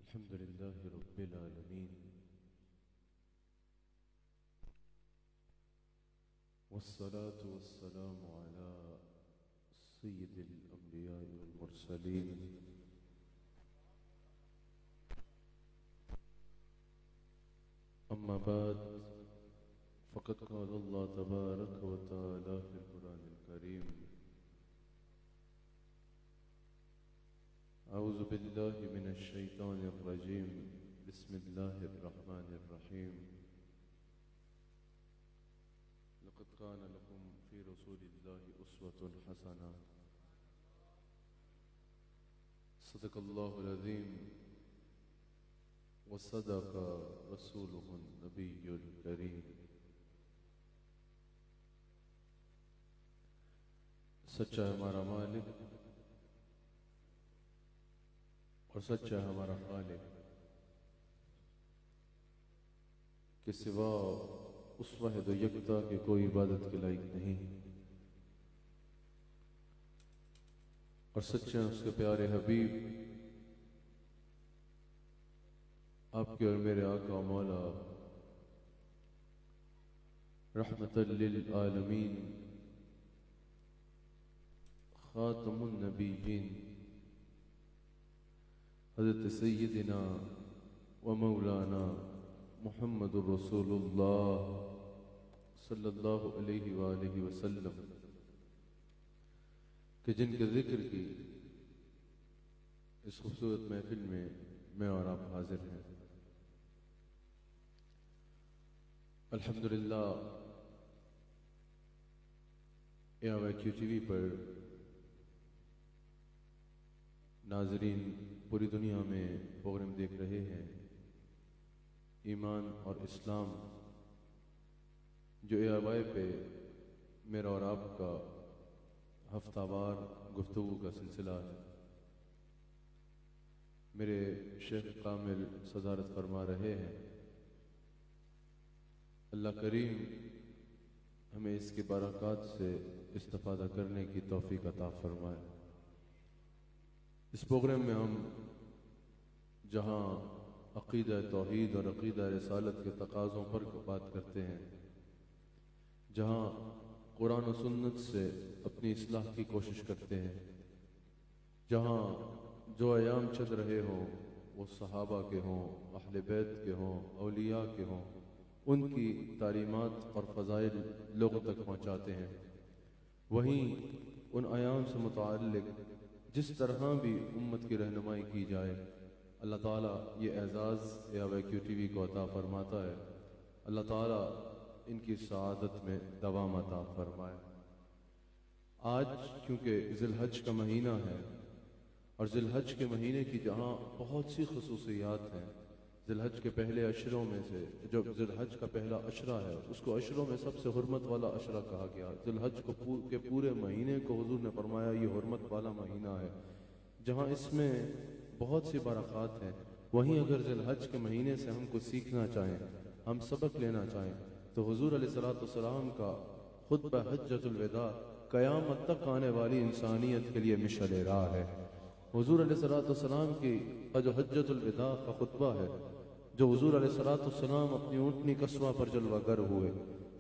अल्हम्दुलिल्लाहि रब्बिल आलमीन वस्सलातु वस्सलामु अला सय्यिदिल अंबिया'i वल मुरसलीन अम्मा बाद फ़क़द क़ाल अल्लाह तबारक व तआला फ़िल क़ुरानिल करीम अऊज़ु बिल्लाहि मिनश शैतानिर रजीम बिस्मिल्लाहिर रहमानिर रहीम लक़द कान लकुम फ़ी रसूलिल्लाहि उस्वतुन हसना सदक़ल्लाहुल अज़ीम व सदक़ रसूलुहुन नबियुल करीम। सच्चा है हमारा मालिक और सच्चा है हमारा खालिक के सिवा उस वाहिद यकता के कोई इबादत के लायक नहीं और सच्चे हैं उसके प्यारे हबीब आपके और मेरे आका मौला रहमतल लिल आलमीन खातमुन नबीयीन हज़रत सय्यदिना व मौलाना मुहम्मदुर रसूलुल्लाह सल्लल्लाहु अलैहि वालैहि वसल्लम कि जिनके जिक्र की इस खूबसूरत महफिल में मैं और आप हाजिर हैं। अल्हम्दुलिल्लाह AIQ TV पर नाजरीन पूरी दुनिया में प्रोग्राम देख रहे हैं ईमान और इस्लाम जो AIY पे मेरा और आपका हफ्तावार गुफ्तगू का सिलसिला है। मेरे शेख कामिल सदारत फरमा रहे हैं, अल्लाह करीम हमें इसकी बरक़ात से इस्तिफ़ादा करने की तौफ़ीक़ अता फरमाए। इस प्रोग्राम में हम जहाँ अक़ीदा तौहीद और अक़ीदा रिसालत के तकाज़ों पर बात करते हैं, जहाँ कुरान और सुन्नत से अपनी इस्लाह की कोशिश करते हैं, जहाँ जो अयाम चल रहे हों वो सहाबा के हों, अहले बैत के हों, औलिया के हों, उनकी तालीमात और फ़ज़ाइल लोगों तक पहुँचाते हैं। वहीं उन अयाम से मुताल्लिक़ जिस तरह भी उम्मत की रहनुमाई की जाए, अल्लाह ताला ये एज़ाज़ AIQ TV को अता फरमाता है। अल्लाह ताला इनकी सआदत में दवाम अता फरमाए। आज क्योंकि ज़िलहज का महीना है और ज़िलहज के महीने की जहाँ बहुत सी खसूसियात हैं, ज़िलहज के पहले अशरों में से जो ज़िलहज का पहला अशरा है उसको अशरों में सबसे हुर्मत वाला अशरा कहा गया। ज़िलहज को के पूरे महीने को हुज़ूर ने फरमाया ये हुर्मत वाला महीना है, जहाँ इसमें बहुत सी बरक़ात हैं। वहीं अगर ज़िलहज के महीने से हम कुछ सीखना चाहें, हम सबक लेना चाहें, तो हुज़ूर अलैहिस्सलाम का खुतबा हज्जतुल विदा क़यामत तक आने वाली इंसानियत के लिए मिशल राह है। हुज़ूर अलैहिस्सलाम की जो हज्जतुल विदा का खुतबा है, जो हुज़ूर अलैहिस्सलाम अपनी ऊँटनी कस्वा पर जलवागर हुए,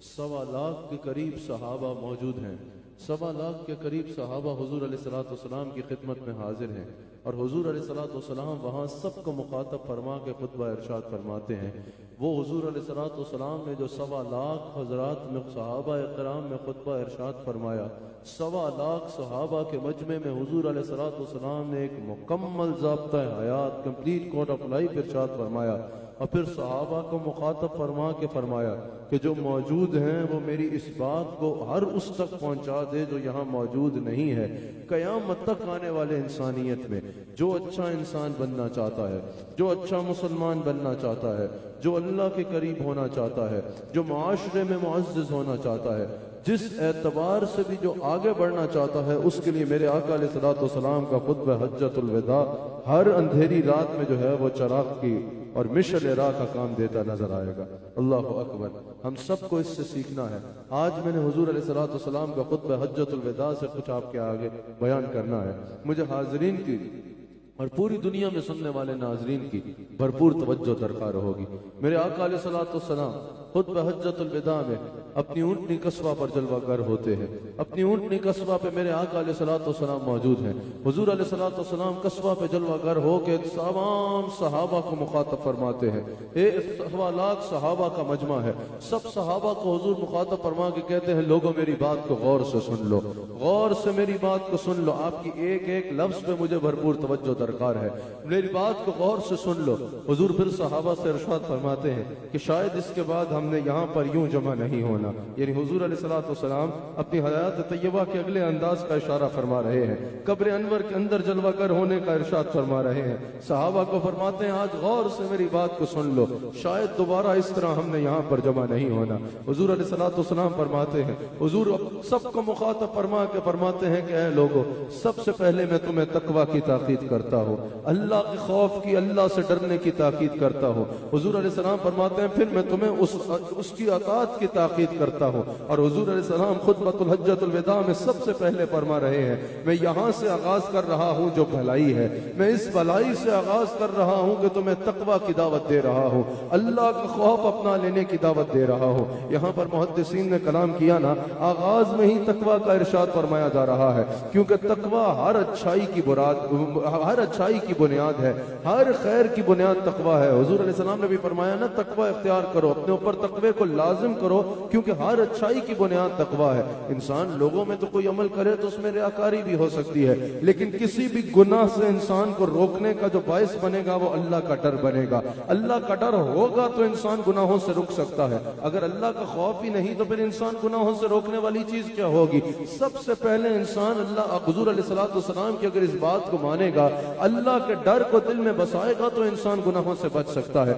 1.25 लाख के करीब सहाबा मौजूद हैं, 1.25 लाख के करीब सहाबा हुज़ूर अलैहिस्सलाम की खिदमत में हाजिर हैं और हुज़ूर अलैहिस्सलाम वहाँ सबको मुखातब फरमा के खुतबा इरशाद फरमाते हैं। वो हुज़ूर अलैहिस्सलाम ने जो 1.25 लाख हज़रात में सहाबा इकराम में खुतबा इरशाद फरमाया, 1.25 लाख सहाबा के मजमे में हुज़ूर अलैहिस्सलाम ने एक मुकम्मल ज़ाब्ता हयात कंप्लीट कोड ऑफ लाइफ इरशाद फरमाया और फिर सहाबा को मुखातब फरमा के फरमाया कि जो मौजूद हैं वो मेरी इस बात को हर उस तक पहुंचा दे जो यहाँ मौजूद नहीं है। क़यामत तक आने वाले इंसानियत में जो अच्छा इंसान बनना चाहता है, जो अच्छा मुसलमान बनना चाहता है, जो अल्लाह के करीब होना चाहता है, जो माशरे में मुअज़्ज़ज़ होना चाहता है, जिस एतबार से भी जो आगे बढ़ना चाहता है, उसके लिए मेरे आका अलैहिस्सलाम का खुतबा हज्जतुल विदा हर अंधेरी रात में जो है वो चराग की और मिशल राह का काम देता नजर आएगा। अल्लाह अकबर। हम सबको इससे सीखना है। आज मैंने हुजूर अलैहिस्सलाम का खुतबा हज्जतुल विदा से कुछ आपके आगे बयान करना है। मुझे हाज़रीन की और पूरी दुनिया में सुनने वाले नाजरीन की भरपूर तवज्जो दरकार होगी। मेरे आका अलैहिस्सलाम खुद बहज्जतुल विदा में अपनी ऊँटनी कस्बा पर जलवागर होते हैं। अपनी ऊँटनी कस्बा पे मेरे आका अलैहिस्सलाम मौजूद हैं। हुजूर अलैहिस्सलाम कस्बा पे जलवागर होके तमाम सहाबा को मुखातब फरमाते हैं। 1 लाख सहाबा का मजमा है। सब सहाबा को हुजूर मुखातब फरमा के कहते हैं, लोगों मेरी बात को गौर से सुन लो, गौर से मेरी बात को सुन लो। आपकी एक एक लफ्ज पे मुझे भरपूर तवज्जो दरकार है, मेरी बात को गौर से सुन लो। हुजूर फिर सहाबा से इरशाद फरमाते हैं कि शायद इसके बाद हमने यहाँ पर यूं जमा नहीं होना। यानी हुजूर अलैहिस्सलाम अपनी हयात तैयबा के अगले अंदाज का इशारा फरमा रहे हैं। कब्र अनवर के अंदर जलवागर होने का इरशाद फरमा रहे हैं। सहाबा को फरमाते हैं, आज गौर से मेरी बात को सुन लो, शायद दोबारा इस तरह हमने यहाँ पर जमा नहीं होना। हुजूर अलैहिस्सलाम फरमाते हैं, हुजूर सबको मुखातब फरमा के फरमाते हैं कि ऐ लोगों, सबसे पहले मैं तुम्हें तकवा की ताकीद करता हूँ, अल्लाह के खौफ की, अल्लाह से डरने की ताकीद करता हूँ। हुजूर अलैहिस्सलाम फरमाते हैं, फिर मैं तुम्हें उसकी अताअत की ताकीद करता हूँ। और हुजूर अलैहिस्सलाम खुतबतुल हज्जतुल विदा में सबसे पहले फरमा रहे हैं, मैं यहाँ से आगाज कर रहा हूँ जो भलाई है, मैं इस भलाई से आगाज कर रहा हूँ कि तुम्हें तकवा की दावत दे रहा हूँ, अल्लाह का खौफ अपना लेने की दावत दे रहा हूँ। यहाँ पर मुहद्दिसीन ने कलाम किया ना, आगाज में ही तकवा का इरशाद फरमाया जा रहा है, क्योंकि तकवा हर अच्छाई की हर अच्छाई की बुनियाद है, हर खैर की बुनियाद तकवा है। हुजूर अलैहिस्सलाम ने भी फरमाया ना, तकवा इख्तियार करो, अपने ऊपर तकवे को लाजिम करो, क्योंकि हर अच्छाई की बुनियाद तकवा है। इंसान लोगों में तो कोई अमल करे तो उसमें रियाकारी भी हो सकती है, लेकिन किसी भी गुनाह से इंसान को रोकने का जो बायस बनेगा वो अल्लाह का डर बनेगा। अल्लाह का डर होगा तो इंसान गुनाहों से रुक सकता है। अगर अल्लाह का खौफ ही नहीं तो फिर इंसान गुनाहों से रोकने वाली चीज क्या होगी? सबसे पहले इंसान अल्लाह हुजूर अलैहिस्सलाम की अगर इस बात को मानेगा, अल्लाह के डर को दिल में बसाएगा तो इंसान गुनाहों से बच सकता है।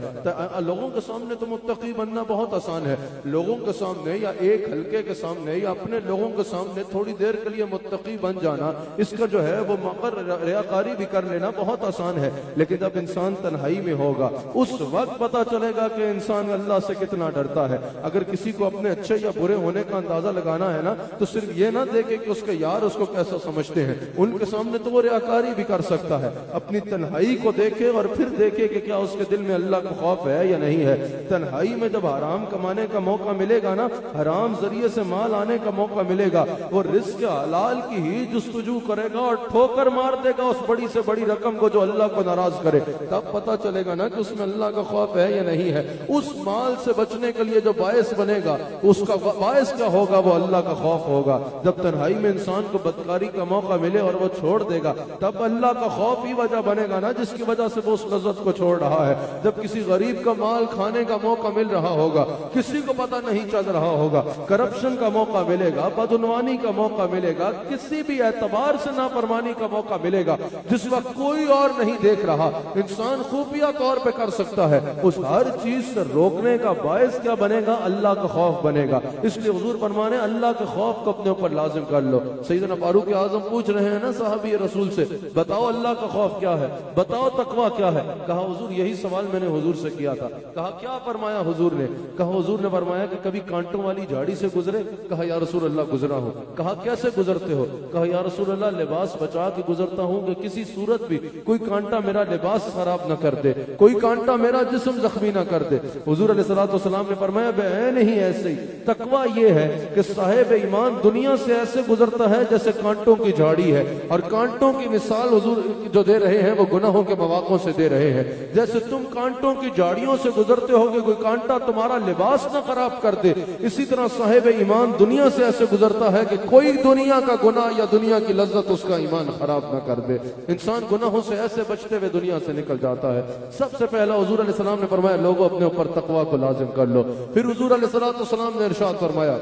लोगों के सामने तो मुत्तकी बनना बहुत आसान है, लोगों के सामने या एक हल्के के सामने या अपने लोगों के सामने थोड़ी देर के लिए मुत्तकी बन जाना, इसका जो है वो मगर रियाकारी भी कर लेना बहुत आसान है। लेकिन जब इंसान तन्हाई में होगा उस वक्त पता चलेगा कि इंसान अल्लाह से कितना डरता है। अगर किसी को अपने अच्छे या बुरे होने का अंदाजा लगाना है ना, तो सिर्फ ये ना देखे कि उसके यार उसको कैसा समझते हैं, उनके सामने तो वो रियाकारी भी कर सकता है। अपनी तन्हाई को देखे और फिर देखे कि क्या उसके दिल में अल्लाह का खौफ है या नहीं है। तन्हाई में जब हराम कमाने का मौका मिलेगा ना, हराम जरिए से माल आने का मौका मिलेगा, वो रिस्क हलाल की ही जुस्तजू करेगा और ठोकर मार देगा उस बड़ी से बड़ी रकम को जो अल्लाह को नाराज करे। तब पता चलेगा ना कि उसमें अल्लाह का खौफ है या नहीं है। उस माल से बचने के लिए जो बायस बनेगा, उसका बायस क्या होगा? वो अल्लाह का खौफ होगा। जब तन्हाई में इंसान को बदकारी का मौका मिले और वो छोड़ देगा, तब अल्लाह का खौफ ही वजह बनेगा ना जिसकी वजह से वो उस लज्जत को छोड़ रहा है। जब किसी गरीब का माल खाने का मौका मिल रहा होगा, किसी को पता नहीं चल रहा होगा, करप्शन का मौका मिलेगा, बदउनवानी का मौका मिलेगा, किसी भी एतबार से नाफरमानी का मौका मिलेगा, जिस वक्त कोई और नहीं देख रहा, इंसान खुफिया तौर पे कर सकता है। उस हर चीज से रोकने का बायस क्या बनेगा? अल्लाह का खौफ बनेगा। इसलिए हुजूर फरमाने, अल्लाह के खौफ को अपने ऊपर लाजिम कर लो। सैयदना फारूक आजम पूछ रहे हैं ना साहबी रसूल से, बताओ अल्लाह का खौफ क्या है, बताओ तकवा क्या है? कहा हुजूर यही सवाल मैंने हुजूर से किया था। कहा क्या फरमाया हुजूर ने? कहा हुजूर ने फरमाया कि कभी कांटों वाली झाड़ी से गुजरे? कहा या रसूल अल्लाह गुजरा हूं। कहा कैसे गुजरते हो? कहा या रसूल अल्लाह लिबास बचा के गुजरता हूं कि किसी सूरत भी कोई कांटा मेरा लिबास खराब न कर दे, कोई कांटा मेरा जिस्म जख्मी न कर दे। हुजूर अलैहिस्सलाम ने फरमाया बेऐन ही ऐसे ही तकवा ये है कि साहिब ईमान दुनिया से ऐसे गुजरता है जैसे कांटों की झाड़ी है। और कांटों की मिसाल हुजूर जो दे रहे हैं वो गुनाहों के मवाकों से दे रहे हैं। जैसे तुम कांटों की झाड़ियों से गुजरते होगे, कोई कांटा तुम्हारा लिबास ना खराब कर दे, इसी तरह साहिब ईमान दुनिया से ऐसे गुजरता है कि कोई दुनिया का गुनाह या दुनिया की लज्जत उसका ईमान खराब ना कर दे। इंसान गुनाहों से ऐसे बचते हुए दुनिया से निकल जाता है। सबसे पहला हुजूर अलैहिस्सलाम ने फरमाया, लोगों अपने ऊपर तकवा को लाजिम कर लो। फिर हुजूर अलैहिस्सलाम ने इरशाद फरमाया,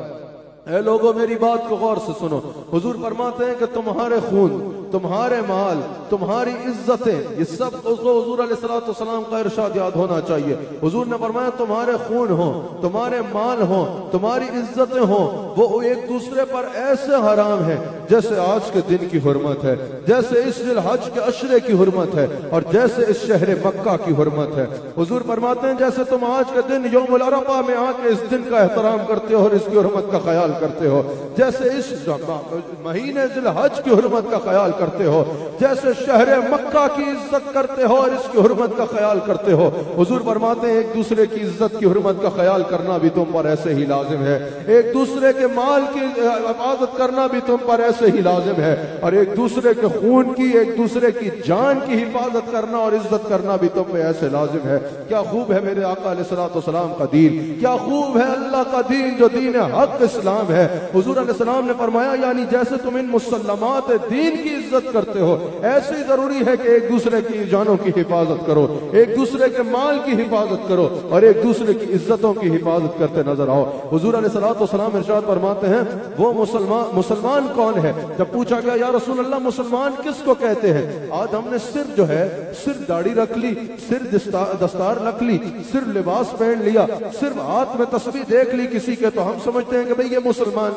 ऐ लोगों मेरी बात को गौर से सुनो। हुजूर फरमाते हैं कि तुम्हारे खून, तुम्हारे माल, तुम्हारी इज्जतें, ये सब उसको हुजूर अलैहिस्सलाम का इरशाद याद होना चाहिए। हुजूर ने फरमाया तुम्हारे खून हो, तुम्हारे माल हो, तुम्हारी इज्जतें हो, वो एक दूसरे पर ऐसे हराम है जैसे आज के दिन की हुर्मत है, जैसे इस हज के अशरे की हुर्मत है, और जैसे इस शहर मक्का की हुर्मत है। हुजूर फरमाते हैं जैसे तुम आज के दिन यौमुल अरफा में आके इस दिन का एहतराम करते हो और इसकी हुर्मत का ख्याल करते हो, जैसे इस महीने ज़िलहज की हुर्मत का ख्याल करते हो, जैसे शहर मक्का की इज्जत करते हो और इसकी हुर्मत का ख्याल करते हो। हुजूर फरमाते हैं एक दूसरे की इज्जत की हुर्मत का ख्याल करना भी तुम पर ऐसे ही लाजिम है, एक दूसरे के माल की हिफाजत करना भी तुम पर ऐसे ही लाजिम है, और एक दूसरे के खून की, एक दूसरे की जान की हिफाजत करना और इज्जत करना भी तुम पे ऐसे लाजिम है। क्या खूब है मेरे आका अलैहिस्सलाम का दीन, क्या खूब है अल्लाह का दीन जो दीन हक इस्लाम है। हुजूर अलैहिस्सलाम ने फरमाया यानी जैसे तुम इन मुसल्लमात दीन की इज्जत करते हो, ऐसे ही जरूरी है कि एक दूसरे की जानों की हिफाजत करो, एक दूसरे के माल की हिफाजत करो और एक दूसरे की इज्जतों की हिफाजत करते नजर आओ। हुजूर अलैहिस्सलाम इरशाद फरमाते हैं वो मुसलमान कौन है? जब पूछा गया या रसूल अल्लाह मुसलमान किसको कहते हैं? आज हमने सिर्फ जो है सिर्फ दाढ़ी रख ली, सिर्फ दस्तार रख ली, सिर्फ लिबास पहन लिया, सिर्फ हाथ में तस्बीह देख ली किसी के, तो हम समझते हैं कि भाई ये मुसलमान,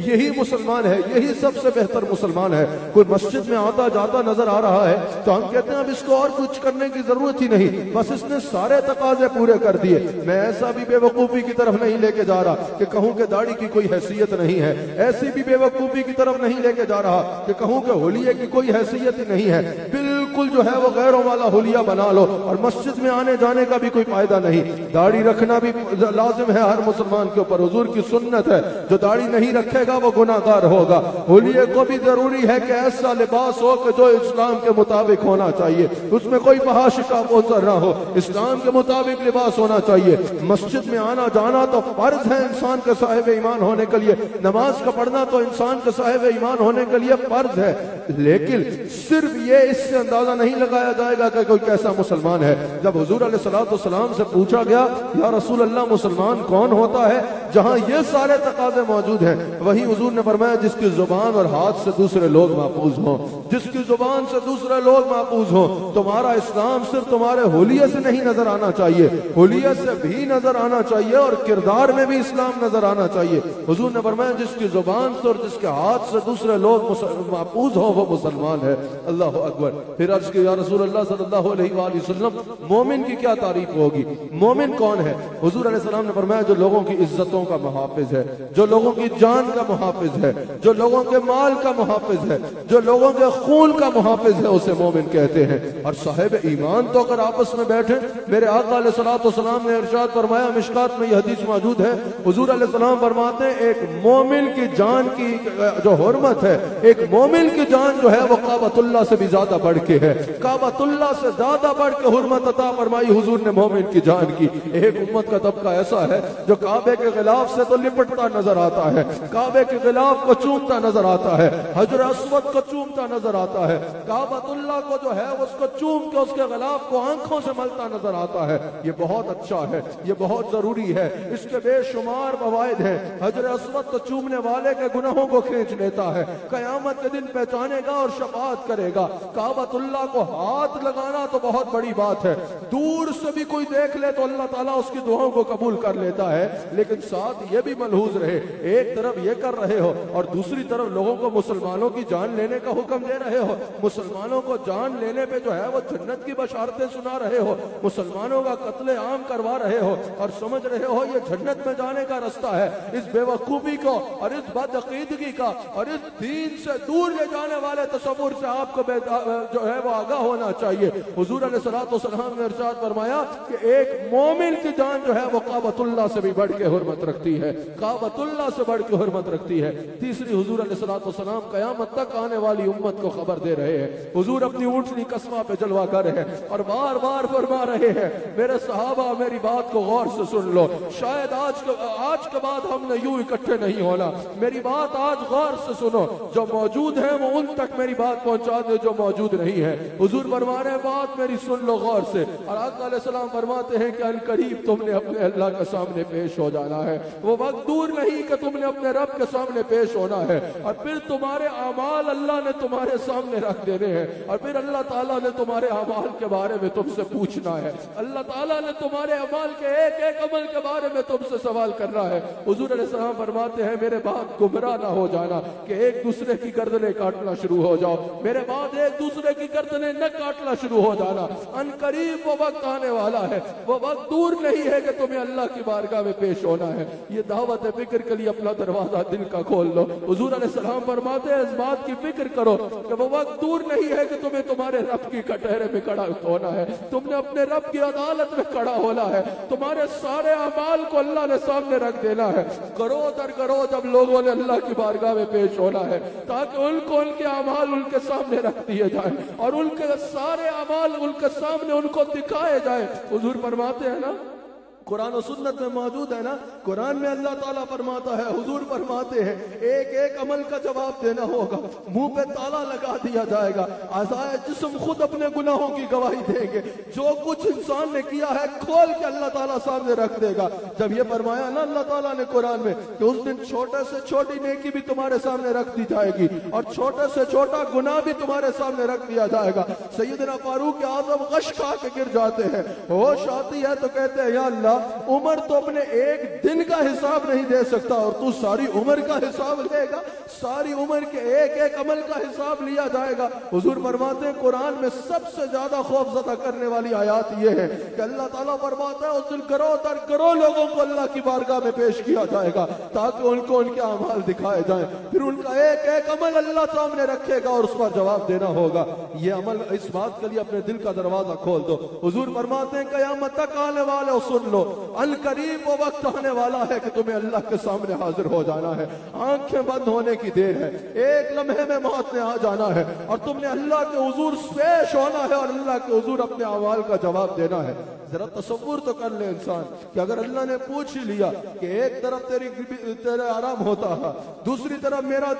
यही मुसलमान है, यही सबसे बेहतर मुसलमान है। कोई मस्जिद में आता जाता नजर आ रहा है तो हम कहते हैं अब इसको और कुछ करने की जरूरत ही नहीं, बस इसने सारे तकाजे पूरे कर दिए। मैं ऐसा भी बेवकूफी की तरफ नहीं लेके जा रहा कि कहूं कि दाढ़ी की कोई हैसियत नहीं है, ऐसी भी बेवकूफी की तरफ नहीं लेके जा रहा कि कहूं कि होलिये की कोई हैसियत ही नहीं है। बिल्कुल जो है वो गैरों वाला होलिया बना लो और मस्जिद में आने जाने का भी कोई फायदा नहीं। दाढ़ी रखना भी लाजिम है हर मुसलमान के ऊपर, हुजूर की सुन्नत है, जो दाढ़ी नहीं रखेगा वो गुनाहगार होगा। होलिये को भी जरूरी है कि ऐसा लिबास हो कि जो इस्लाम के मुताबिक होना चाहिए, उसमें कोई फहाश का बोझर ना हो, इस्लाम के मुताबिक लिबास होना चाहिए। मस्जिद में आना जाना तो फर्ज है इंसान के साहिब ईमान होने के लिए, नमाज का पढ़ना तो इंसान के साहिब ईमान होने के लिए फर्ज है, लेकिन सिर्फ ये इससे अंदाजा नहीं लगाया जाएगा कि कोई कैसा मुसलमान है। जब हुजूर अलैहिस्सलाम से पूछा गया या रसूल अल्लाह मुसलमान कौन होता है, जहां ये सारे तकाजे मौजूद हैं, वही हुजूर ने फरमाया जिसकी जुबान और हाथ से दूसरे लोग महफूज हों, जिसकी जुबान से दूसरे लोग महफूज हों। तुम्हारा इस्लाम सिर्फ तुम्हारे होलिये से नहीं नजर आना चाहिए, होलिये से भी नजर आना चाहिए और किरदार में भी इस्लाम नजर आना चाहिए। हुजूर ने फरमाया जिसकी जुबान से और जिसके हाथ से दूसरे लोग महफूज हो वो मुसलमान है। अल्लाह अकबर। फिर अर्ज किया रसूल अल्लाह सल्लल्लाहु अलैहि वसल्लम मोमिन की क्या तारीफ होगी, मोमिन कौन है? हुजूर अलैहिस्सलाम ने फरमाया जो लोगों की इज्जतों का मुहाफिज है, जो लोगों की जान का मुहाफिज है, जो लोगों के माल का मुहाफिज है, जो लोगों के खून का मुहाफिज है, उसे मोमिन कहते हैं। और साहिब ईमान तो अगर आपस में बैठे, मेरे आका अलैहिस्सलाम ने इरशाद फरमाया, मिशकात में यह हदीस मौजूद है, हुजूर अलैहिस्सलाम फरमाते हैं एक मोमिन की जान की जो हुर्मत है, एक मोमिन की जान जो है वो काबतुल्लाह से भी ज्यादा बढ़ के है, काबतुल्लाह से ज्यादा बढ़ के हुर्मत अता फरमाई हुजूर ने मोमिन की जान की। एक उम्मत का तबका ऐसा है जो काबे के गिलाफ से तो लिपटता नजर आता है, काबे के गिलाफ को चूमता नजर आता है, हजर अस्वद को चूमता नजर आता है, काबतुल्लाह को जो है उसको चूम के उसके गिलाफ को आंखों से मलता नजर आता है। ये बहुत अच्छा है, ये बहुत जरूरी है, इसके बेशुमार फवायद हैं। हजर अस्वद तो चूमने वाले के गुनाहों को खींच लेता है, कयामत के दिन पहचानेगा और शफाअत करेगा। काबतुल्लाह को हाथ लगाना तो बहुत बड़ी बात है, दूर से भी कोई देख ले तो अल्लाह ताला उसकी दुआओं को कबूल कर लेता है, लेकिन साथ ये भी मलहूज रहे, एक तरफ ये कर रहे हो और दूसरी तरफ लोगों को मुसलमानों की जान लेने का हुक्म दे रहे हो, मुसलमानों को जान लेने पे जो है वो जन्नत की बशारतें सुना रहे हो, मुसलमानों का कत्ले आम करवा रहे हो और समझ रहे हो ये जन्नत में जाने का रास्ता है। इस बेवकूफी को और इस बदअकीदगी का और इस दीन से दूर ले जाने वाले तसव्वुर से आपको जो है वो आगाह होना चाहिए। हुजूर अलैहिस्सलाम ने इरशाद फरमाया कि एक मोमिन की जान जो है वो काबतुल्लाह से भी बढ़ के हुर्मत रखती है, काबतुल्लाह से बढ़ के हुर्मत रखती है। तीसरी, हुजूर अलैहिस्सलाम कयामत तक आने वाली उम्मत को खबर दे रहे हैं। हुजूर अपनी ऊंटनी कस्बा पे जलवा कर रहे हैं और बार बार फरमा रहे हैं, मेरे सहाबा मेरी बात को गौर से सुन लो, शायद आज के बाद हमने यूं इकट्ठे नहीं होना, मेरी बात आज गौर से सुनो, जो मौजूद है वो उन तक मेरी बात पहुंचा दे जो मौजूद नहीं है। हुजूर फरमा रहे हैं बात मेरी सुन लो गौर से, और आका अलैहिस्सलाम फरमाते हैं कि अनकरीब तुमने अपने अल्लाह के सामने पेश हो जाना है, वो वक्त दूर नहीं कि तुमने अपने रब के सामने पेश होना है और फिर तुम्हारे अमाल अल्लाह ने तुम्हारे तुम्हारे सामने रख देने हैं और फिर अल्लाह ताला ने तुम्हारे अमाल के बारे में तुमसे पूछना है। अल्लाह ताला ने तुम्हारे अमाल के एक एक अमल के बारे में तुमसे सवाल करना है। हुजूर अलैहिस्सलाम फरमाते हैं मेरे बाद गुमराह ना हो जाना कि एक दूसरे की गर्दनें काटना शुरू हो जाओ, मेरे बाद एक दूसरे की गर्दनें न काटना शुरू हो जाना। अनकरीब वो वक्त आने वाला है, वो वक्त दूर नहीं है कि तुम्हें अल्लाह की बारगाह में पेश होना है। ये दावत फिक्र के लिए अपना दरवाजा दिल का खोल लो। हुजूर अलैहिस्सलाम फरमाते हैं इस बात की फिक्र करो कि वो वक्त दूर नहीं है कि तुम्हें तुम्हारे रब की कटहरे में खड़ा होना है, तुमने अपने रब की अदालत में खड़ा होना है, तुम्हारे सारे अमाल को अल्लाह ने सामने रख देना है। करोड़ दर करोड़ जब लोगों ने अल्लाह की बारगाह में पेश होना है ताकि उनको उनके अमाल उनके सामने रख दिए जाए और उनके सारे अमाल उनके सामने उनको दिखाए जाए। हुजूर फरमाते हैं ना, कुरान और सुन्नत में मौजूद है ना, कुरान में अल्लाह ताला फरमाता है, हुजूर फरमाते हैं एक एक अमल का जवाब देना होगा, मुंह पे ताला लगा दिया जाएगा, आज़ाए जिस्म खुद अपने गुनाहों की गवाही देंगे, जो कुछ इंसान ने किया है खोल के अल्लाह ताला सामने रख देगा। जब ये फरमाया ना अल्लाह ताला ने कुरान में कि उस दिन छोटे से छोटी नेकी भी तुम्हारे सामने रख दी जाएगी और छोटे से छोटा गुनाह भी तुम्हारे सामने रख दिया जाएगा। सैयदना फारूक आज़म गश खा के गिर जाते हैं, होश आती है तो कहते हैं या अल्लाह उमर तो अपने एक दिन का हिसाब नहीं दे सकता और तू सारी उम्र का हिसाब लेगा, सारी उम्र के एक एक अमल का हिसाब लिया जाएगा। हुजूर फरमाते हैं कुरान में सबसे ज्यादा खौफजदा करने वाली आयत ये है कि अल्लाह ताला फरमाता है उस दिन करोड़ दर करोड़ लोगों को अल्लाह की बारगाह में पेश किया जाएगा ताकि उनको उनके अमाल दिखाए जाएं, फिर उनका एक एक अमल अल्लाह सामने रखेगा और उस पर जवाब देना होगा। ये अमल इस बात के लिए अपने दिल का दरवाजा खोल दो। हुजूर फरमाते हैं क़यामत तक आने वाले सुन लो, अल करीब वो वक्त आने वाला है कि तुम्हें अल्लाह के सामने हाजिर हो जाना है, आंखें बंद होने की देर है, एक लम्हे में मौत ने आ जाना है और तुमने अल्लाह के हुजूर पेश होना है और अल्लाह के हुजूर अपने अमाल का जवाब देना है। जरा तसव्वुर तो कर ले इंसान कि अगर अल्लाह ने पूछ ही लिया कि एक तरफ तेरा आराम होता था, दूसरी तरफ मेरा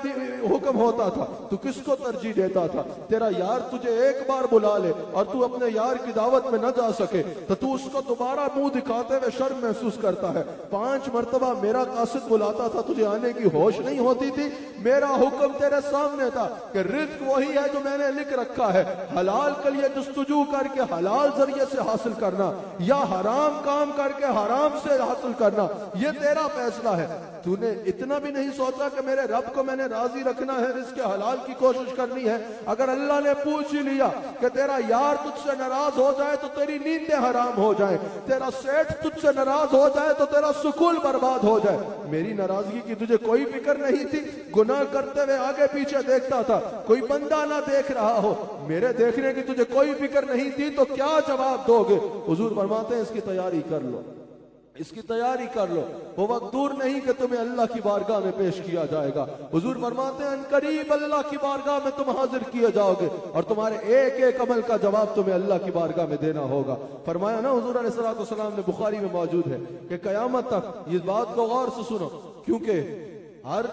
हुक्म होता था, तू किसको तरजीह देता था? तेरा यार तुझे एक बार बुला ले और तू अपने यार की दावत में न जा सके तो तू उसको दोबारा मुंह दिखाते हुए शर्म महसूस करता है। 5 मरतबा मेरा कासिद बुलाता था, तुझे आने की होश नहीं होती थी। मेरा हुक्म तेरे सामने था कि रिज्क वही है जो मैंने लिख रखा है, हलाल के लिए जस्तजू करके हलाल जरिए से हासिल करना या हराम काम करके हराम से हासिल करना, ये तेरा फैसला है। तूने इतना भी नहीं सोचा कि मेरे रब को मैंने राजी रखना है, रिज़्क़ हलाल की कोशिश करनी है। अगर अल्लाह ने पूछ ही लिया कि तेरा यार तुझसे नाराज हो जाए तो तेरी नींदें हराम हो जाए, तेरा सेठ तुझसे नाराज हो जाए तो तेरा सुकून बर्बाद हो जाए, मेरी नाराजगी की तुझे कोई फिक्र नहीं थी, गुनाह करते हुए आगे पीछे देखता था, कोई बंदा ना देख रहा हो, मेरे देखने की तुझे कोई फिक्र नहीं थी, तो क्या जवाब दोगे? हुजूर फरमाते हैं इसकी तैयारी कर लो, इसकी तैयारी कर लो, वो वक्त दूर नहीं कि तुम्हें अल्लाह की बारगाह में पेश किया जाएगा। हुजूर फरमाते हैं करीब अल्लाह की बारगाह में तुम हाजिर किए जाओगे और तुम्हारे एक एक अमल का जवाब तुम्हें अल्लाह की बारगाह में देना होगा। फरमाया ना हुजूर अलैहिस्सलातु वस्सलाम ने, बुखारी में मौजूद है कि कयामत तक इस बात को गौर से सुनो, क्योंकि हर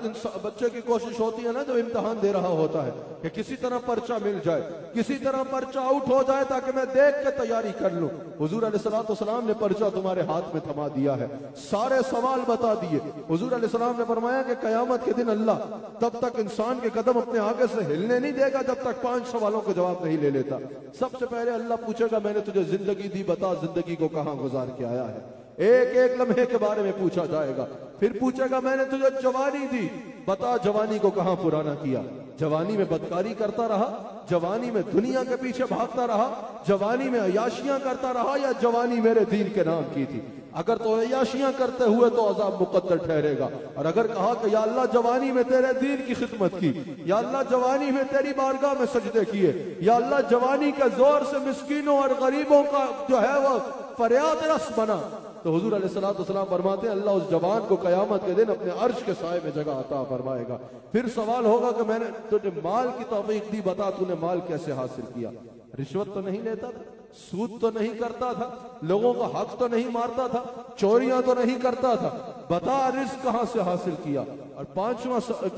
बच्चे की कोशिश होती है ना जब इम्तिहान दे रहा होता है कि किसी तरह पर्चा मिल जाए, किसी तरह पर्चा आउट हो जाए ताकि मैं देख के तैयारी कर लूं। हुजूर अलैहिस्सलातु वस्सलाम ने पर्चा तुम्हारे हाथ में थमा दिया है, सारे सवाल बता दिए। हुजूर अलैहिस्सलाम ने फरमाया कि कयामत के दिन अल्लाह तब तक इंसान के कदम अपने आगे से हिलने नहीं देगा जब तक 5 सवालों के जवाब नहीं ले लेता। सबसे पहले अल्लाह पूछेगा मैंने तुझे जिंदगी दी, बता जिंदगी को कहां गुजार के आया है, एक एक लम्हे के बारे में पूछा जाएगा। फिर पूछेगा मैंने तुझे जवानी दी, बता जवानी को कहां पुराना किया, जवानी में बदकारी करता रहा, जवानी में दुनिया के पीछे भागता रहा, जवानी में अयाशियां करता रहा या जवानी मेरे दीन के नाम की थी। अगर तो अयाशियां करते हुए तो अजाब मुकद्दर ठहरेगा, और अगर कहा कि या अल्लाह जवानी में तेरे दीन की खिदमत की, या अल्लाह जवानी में तेरी बारगाह में सजदे किए, या अल्लाह जवानी के जोर से मिस्कीनों और गरीबों का जो है वो फरियाद रस बना, तो हुजूर अलैहिस्सलातु वस्सलाम फरमाते हैं अल्लाह उस जवान को कयामत के दिन अपने अर्श के साए में जगह अता फरमाएगा। फिर सवाल होगा कि मैंने तुझे माल की तौफीक दी, बता तूने माल कैसे हासिल किया, रिश्वत तो नहीं लेता था, सूद तो नहीं करता था, लोगों का हक तो नहीं मारता था, चोरियां तो नहीं करता था, बता रिज़्क़ कहां से हासिल किया। और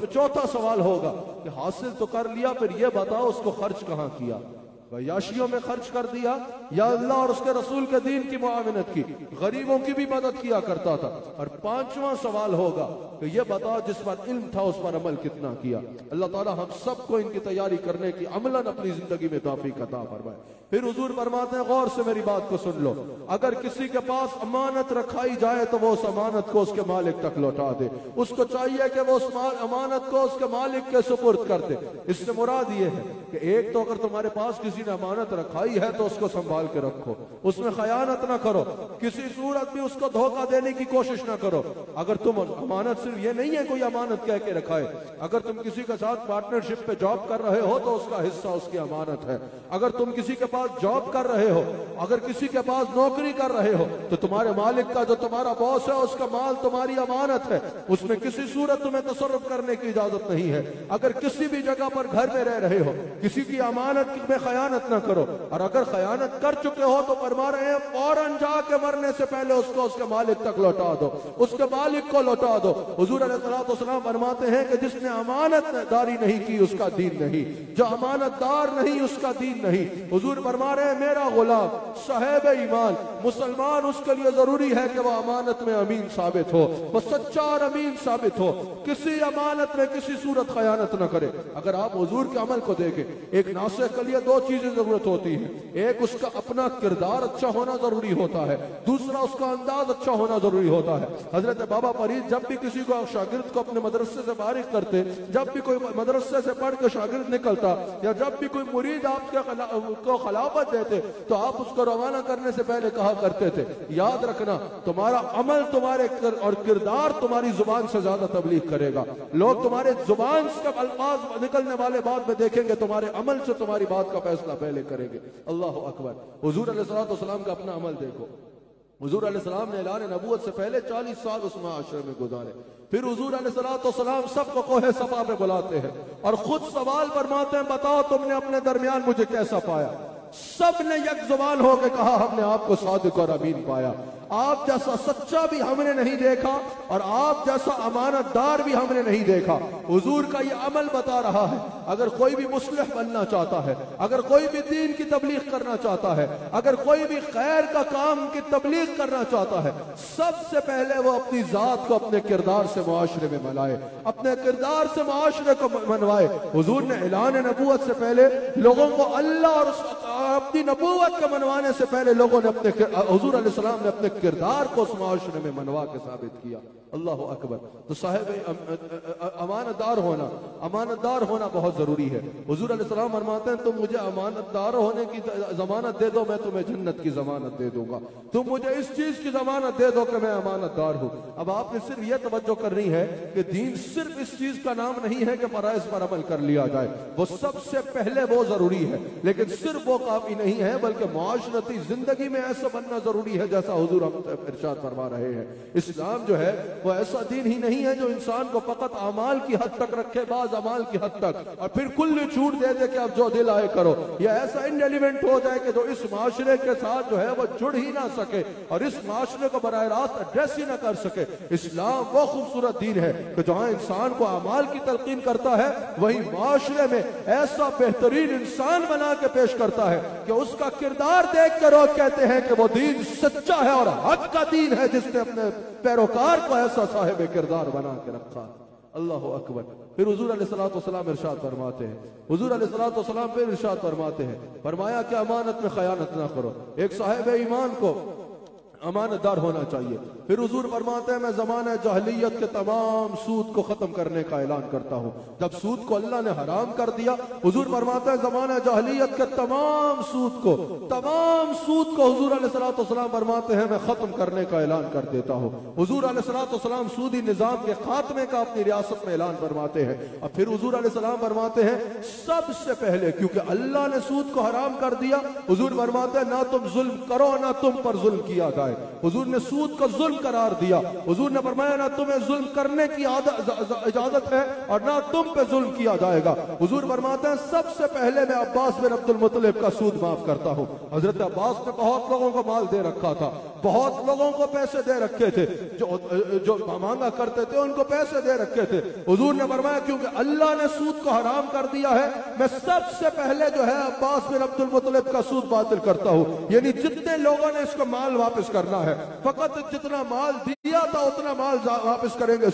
चौथा सवाल होगा कि हासिल तो कर लिया, फिर यह बताओ उसको खर्च कहां किया, याशियों में खर्च कर दिया या अल्लाह और उसके रसूल के दीन की मुआविनत की, गरीबों की भी मदद किया करता था। और 5वां सवाल होगा कि ये बताओ जिस पर इल्म था उस पर अमल कितना किया। अल्लाह ताला हम सबको इनकी तैयारी करने की अमलन अपनी जिंदगी में तौफीक अता फरमाए। फिर हुजूर फरमाते हैं, गौर से मेरी बात को सुन लो, अगर किसी के पास अमानत रखाई जाए तो वो उस अमानत को उसके मालिक तक लौटा दे। उसको चाहिए कि वो उस अमानत को उसके मालिक के सुपुर्द कर दे। इससे मुराद ये है कि एक तो अगर तुम्हारे पास किसी ने अमानत रखाई है तो उसको संभाल के रखो, उसमें खयानत ना करो, किसी सूरत भी उसको धोखा देने की कोशिश ना करो। अगर तुम अमानत सिर्फ ये नहीं है कोई अमानत कह के रखा है, अगर तुम किसी के साथ पार्टनरशिप पे जॉब कर रहे हो तो उसका हिस्सा उसकी अमानत है। अगर तुम किसी के पास जॉब कर रहे हो, अगर किसी के पास नौकरी कर रहे हो तो तुम्हारे मालिक का जो तुम्हारा बॉस है उसका माल तुम्हारी अमानत है, उसमें किसी सूरत तुम्हें तसर्रुफ करने की इजाजत नहीं है। अगर किसी भी जगह पर घर में रह रहे हो, किसी की अमानत में खयानत ना करो, और अगर खयानत कर चुके हो तो फरमा रहे हैं फौरन जाके मरने से पहले उसको उसके मालिक तक लौटा दो, उसके मालिक को लौटा दो। हुजूर अलैहिस्सलाम फरमाते हैं कि जिसने अमानतदारी नहीं की उसका दीन नहीं, जो अमानतदार नहीं उसका दीन नहीं। हुजूर फरमा रहे हैं मेरा गुलाम साहिब ईमान मुसलमान, उसके लिए जरूरी है कि वह अमानत में अमीन साबित हो, वह सच्चा और अमीन साबित हो, किसी अमानत में किसी सूरत खयानत न करे। अगर आप हुजूर के अमल को देखें, एक नासिह के लिए दो चीजें जरूरत होती है, एक उसका अपना किरदार अच्छा होना जरूरी होता है, दूसरा उसका अंदाज अच्छा होना जरूरी होता है। हजरत बाबा फरीद जब भी किसी को शागिर्द को अपने मदरसे से बारिक करते, जब भी कोई मदरसे से पढ़ के शागिर्द निकलता या जब भी कोई मुरीद आपको खिलाफत देते तो आप उसको रवाना करने से पहले कहा करते थे, याद रखना तुम्हारा अमल तुम्हारे और किरदार तुम्हारी जुबान से ज्यादा तबलीग करेगा। लोग तुम्हारे जुबान से अल्फाज निकलने वाले बात में देखेंगे, तुम्हारे अमल से तुम्हारी बात का फैसला पहले करेंगे। अल्लाह अकबर। हुजूर अलैहिस्सलाम का अपना अमल देखो। हुजूर अलैहिस्सलाम ने ऐलान नबूवत से पहले 40 साल उस माशरे में गुजारे। फिर हुजूर अलैहिस्सलाम सबको कोहे सफा पे बुलाते हैं और खुद सवाल फरमाते हैं, बताओ तुमने अपने दरमियान मुझे कैसा पाया? सब ने एक जुबान होकर कहा, हमने आपको सादिक और अमीन पाया। आप जैसा सच्चा भी हमने नहीं देखा और आप जैसा अमानतदार भी हमने नहीं देखा। हुजूर का ये अमल बता रहा है, अगर कोई भी मुस्लिह बनना चाहता है, अगर कोई भी दीन की तबलीग करना चाहता है, अगर कोई भी खैर का काम की तबलीग करना चाहता है, सबसे पहले वो अपनी जात को अपने किरदार से मुआशरे में मनाए, अपने किरदार से मुआशरे को मनवाए। हुजूर ने ऐलान नबूवत से पहले लोगों को अल्लाह और अपनी नबूवत को मनवाने से पहले लोगों ने हुजूर अलैहिस्सलाम ने अपने किरदार को उस माशरे में मनवा के साबित किया। अल्लाह अकबर। तो साहिब अमानतदार होना बहुत जरूरी है। हुजूर अलैहिस्सलाम फरमाते हैं, तुम मुझे अमानतदार होने की जमानत दे दो, मैं तुम्हें जन्नत की जमानत दे दूंगा। तुम मुझे इस चीज की जमानत दे दो कि मैं अमानतदार हूं। अब आपने सिर्फ यह तवज्जो करनी है कि दीन सिर्फ इस चीज का नाम नहीं है कि फराइज पर अमल कर लिया जाए, वो सबसे पहले वो जरूरी है, लेकिन सिर्फ वो काफी नहीं है, बल्कि मुआशरती जिंदगी में ऐसा बनना जरूरी है जैसा हुजूर इरशाद फरमा रहे हैं। इस्लाम जो है वो ऐसा दीन ही नहीं है जो इंसान को फकत अमाल की हद तक रखे, बाज अमाल की हद तक, और फिर कुल्ली छूट दे दे कि अब जो दिल आए करो। यह ऐसा इनडेलीवेंट हो जाए कि जो इस माशरे के साथ जो है वो जुड़ ही ना सके और इस माशरे को बराह रास्त एड्रेस ही ना कर सके। इस्लाम वो खूबसूरत दीन है कि जहां इंसान को अमाल की तलकीन करता है, वही माशरे में ऐसा बेहतरीन इंसान बना के पेश करता है कि उसका किरदार देख कर लोग कहते हैं कि वो दीन सच्चा है और हक का दीन है, जिसने अपने पैरोकार को ऐसा साहिब किरदार बना के रखा। अल्लाह अकबर। फिर हुजूर अलैहिस्सलाम इरशाद फरमाते हैं, हुजूर अलैहिस्सलाम फिर इरशाद फरमाते हैं, फरमाया कि अमानत में खयानत ना करो। एक साहिब ईमान को अमानतदार होना चाहिए। फिर हुजूर फरमाते हैं, मैं ज़माने जहलियत के तमाम सूद को खत्म करने का ऐलान करता हूँ। जब सूद को अल्लाह ने हराम कर दिया, हुजूर फरमाते हैं ज़माने जहलियत के तमाम सूद को हुजूर अलैहिस्सलाम फरमाते हैं मैं खत्म करने का ऐलान कर देता हूँ। हुजूर अलैहिस्सलाम सूदी निजाम के खात्मे का अपनी रियासत में ऐलान फरमाते हैं। और फिर हुजूर अलैहिस्सलाम फरमाते हैं, सबसे पहले क्योंकि अल्लाह ने सूद को हराम कर दिया, हुजूर फरमाते हैं ना तुम जुल्म करो ना तुम पर जुल्म किया जाए। हुजूर ने सूद को जुल्म करार दिया। हुजूर ने फरमाया ना तुम्हें जुल्म करने की इजाजत है और ना तुम पे जुल्म किया जाएगा। हुजूर फरमाते हैं सबसे पहले मैं अब्बास बिन अब्दुल मुत्तलिब का सूद माफ करता हूँ। हजरत अब्बास ने बहुत लोगों को माल दे रखा था, बहुत लोगों को पैसे दे रखे थे, जो मांगा करते थे उनको पैसे दे रखे थे। हुजूर ने फरमाया क्योंकि अल्लाह ने सूद को हराम कर दिया है, मैं सबसे पहले जो है अब्बास बिन अब्दुल मुत्तलिब का सूद बातिल करता हूँ। यानी जितने लोगों ने इसको माल वापस करना है, फकत जितना माल दिया था उतना माल वापस करेंगे।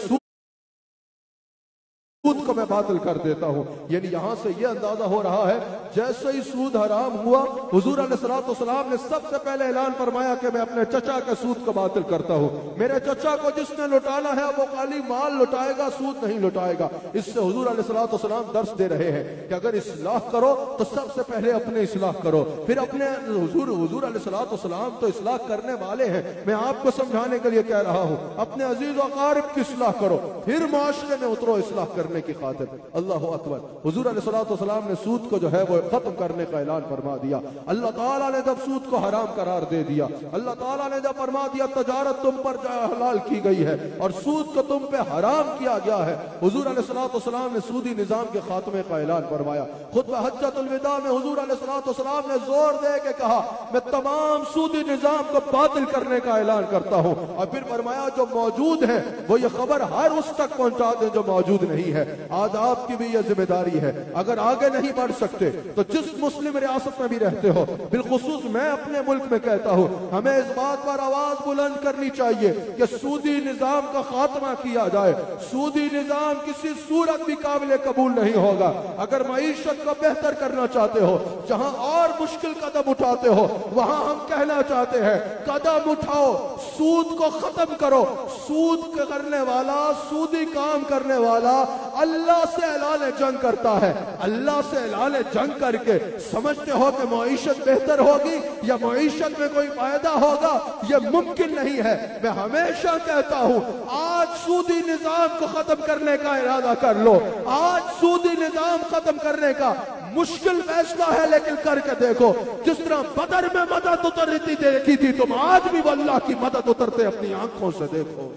सूद को मैं बातिल कर देता हूँ। यानी यहाँ से यह अंदाजा हो रहा है जैसे ही सूद हराम हुआ, हुजूर अलैहिस्सलाम ने सबसे पहले ऐलान फरमाया कि मैं अपने चचा के सूद को बातिल करता हूँ। मेरे चचा को जिसने लुटाना है वो खाली माल लुटाएगा, सूद नहीं लुटाएगा। इससे हुजूर अलैहिस्सलाम दर्श दे रहे हैं कि अगर इस्लाह करो तो सबसे पहले अपने इस्लाह करो, फिर अपने हुजूर अलैहिस्सलाम तो इस्लाह करने वाले हैं। मैं आपको समझाने के लिए कह रहा हूँ, अपने अजीज व अकारिब की इस्लाह करो, फिर माशरे में उतरो इस्लाह करने की खातिर। अल्लाह अकबर। हुजूर अलैहिस्सलाम ने सूद को जो है वो खत्म करने का ऐलान फरमा दिया। अल्लाह ताला ने जब सूद को हराम करार दे दिया, अल्लाह ताला ने जब फरमा दिया तजारत तुम पर हलाल की गई है और सूद को तुम पे हराम किया गया है, हुजूर अलैहिस्सलाम ने सूदी निजाम के खात्मे का ऐलान फरमाया। खुतबा हज्जतुल विदा में हुजूर अलैहिस्सलाम ने जोर दे के कहा, मैं तमाम सूदी निजाम को बातिल करने का ऐलान करता हूं। और फिर फरमाया जो मौजूद है वो ये खबर हर उस तक पहुंचा दे जो मौजूद नहीं है। आज आपकी भी यह जिम्मेदारी है। अगर आगे नहीं बढ़ सकते तो जिस मुस्लिम रियासत में भी रहते हो, बिलखुसूस मैं अपने मुल्क में कहता हूं, हमें इस बात पर आवाज बुलंद करनी चाहिए कि सूदी निजाम का खात्मा किया जाए। सूदी निजाम किसी सूरत भी काबिल कबूल नहीं होगा। अगर मईशत को बेहतर करना चाहते हो, जहां और मुश्किल कदम उठाते हो, वहां हम कहना चाहते हैं कदम उठाओ, सूद को खत्म करो। सूद करने वाला, सूदी काम करने वाला अल्लाह से ऐलान जंग करता है। अल्लाह से ऐलान जंग करके समझते हो कि मईशत बेहतर होगी या मईशत में कोई फायदा होगा, यह मुमकिन नहीं है। मैं हमेशा कहता हूं आज सूदी निजाम को खत्म करने का इरादा कर लो। आज सूदी निजाम खत्म करने का मुश्किल फैसला है, लेकिन करके देखो। जिस तरह बदर में मदद उतरती देखी थी, तुम आज भी अल्लाह की मदद उतरते अपनी आंखों से देखो।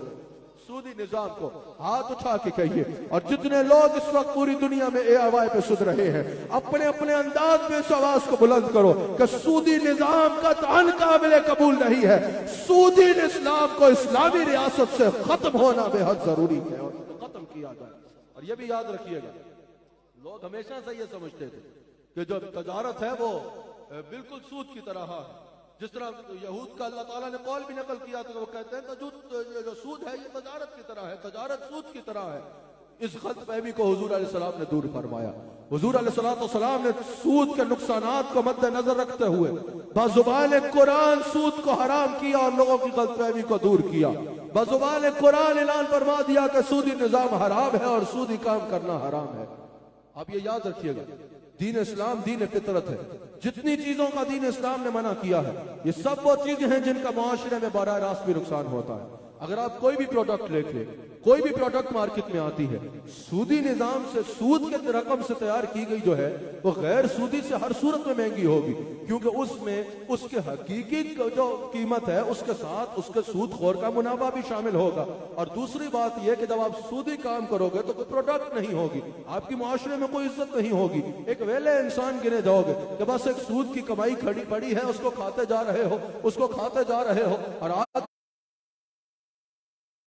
सूदी निजाम को हाथ उठा के कहिए। और जितने लोग इस वक्त पूरी दुनिया में आवाज़ पे सुन रहे हैं, अपने अपने अंदाज में इस आवाज को बुलंद करो कि सूदी निजाम का तान काबिल कबूल नहीं है। सूदी इस्लाम को इस्लामी रियासत से खत्म होना बेहद जरूरी है और खत्म किया जाए। और यह भी याद रखिएगा, लोग हमेशा से यह समझते थे कि जो तजारत है वो बिल्कुल सूद की तरह है। जिस तरह यहूद का अल्लाह ताला ने कौल भी नकल किया तो वो कहते हैं जो सूद है ये तजारत की तरह है, तजारत सूद की तरह है। इस गलतफहमी को हुजूर अलैहिस्सलाम ने दूर फरमाया। हुजूर अलैहिस्सलाम ने सूद के नुकसानात को मद्देनजर रखते हुए बाजुबान कुरान सूद को हराम किया और लोगों की गलतफहमी को दूर किया। बाजुबान कुरान ऐलान फरमा दिया कि सूदी निजाम हराम है और सूदी काम करना हराम है। आप ये याद रखिएगा, दीन इस्लाम दीन फितरत है। जितनी चीजों का दीन इस्लाम ने मना किया है, ये सब वो चीजें हैं जिनका मुआशरे में बराह रास्त भी नुकसान होता है। अगर आप कोई भी प्रोडक्ट लेख ले, कोई भी प्रोडक्ट मार्केट में आती है, सूदी निजाम से सूद के रकम से तैयार की गई जो है वो गैर सूदी से हर सूरत में महंगी होगी, क्योंकि उसमें उसके हकीकी जो कीमत है उसके साथ उसके सूदखोर का मुनाफा भी शामिल होगा। और दूसरी बात यह कि जब आप सूदी काम करोगे तो कोई प्रोडक्ट नहीं होगी, आपकी मुआशरे में कोई इज्जत नहीं होगी। एक वेले इंसान गिने जाओगे कि बस एक सूद की कमाई खड़ी पड़ी है, उसको खाते जा रहे हो, उसको खाते जा रहे हो। और आज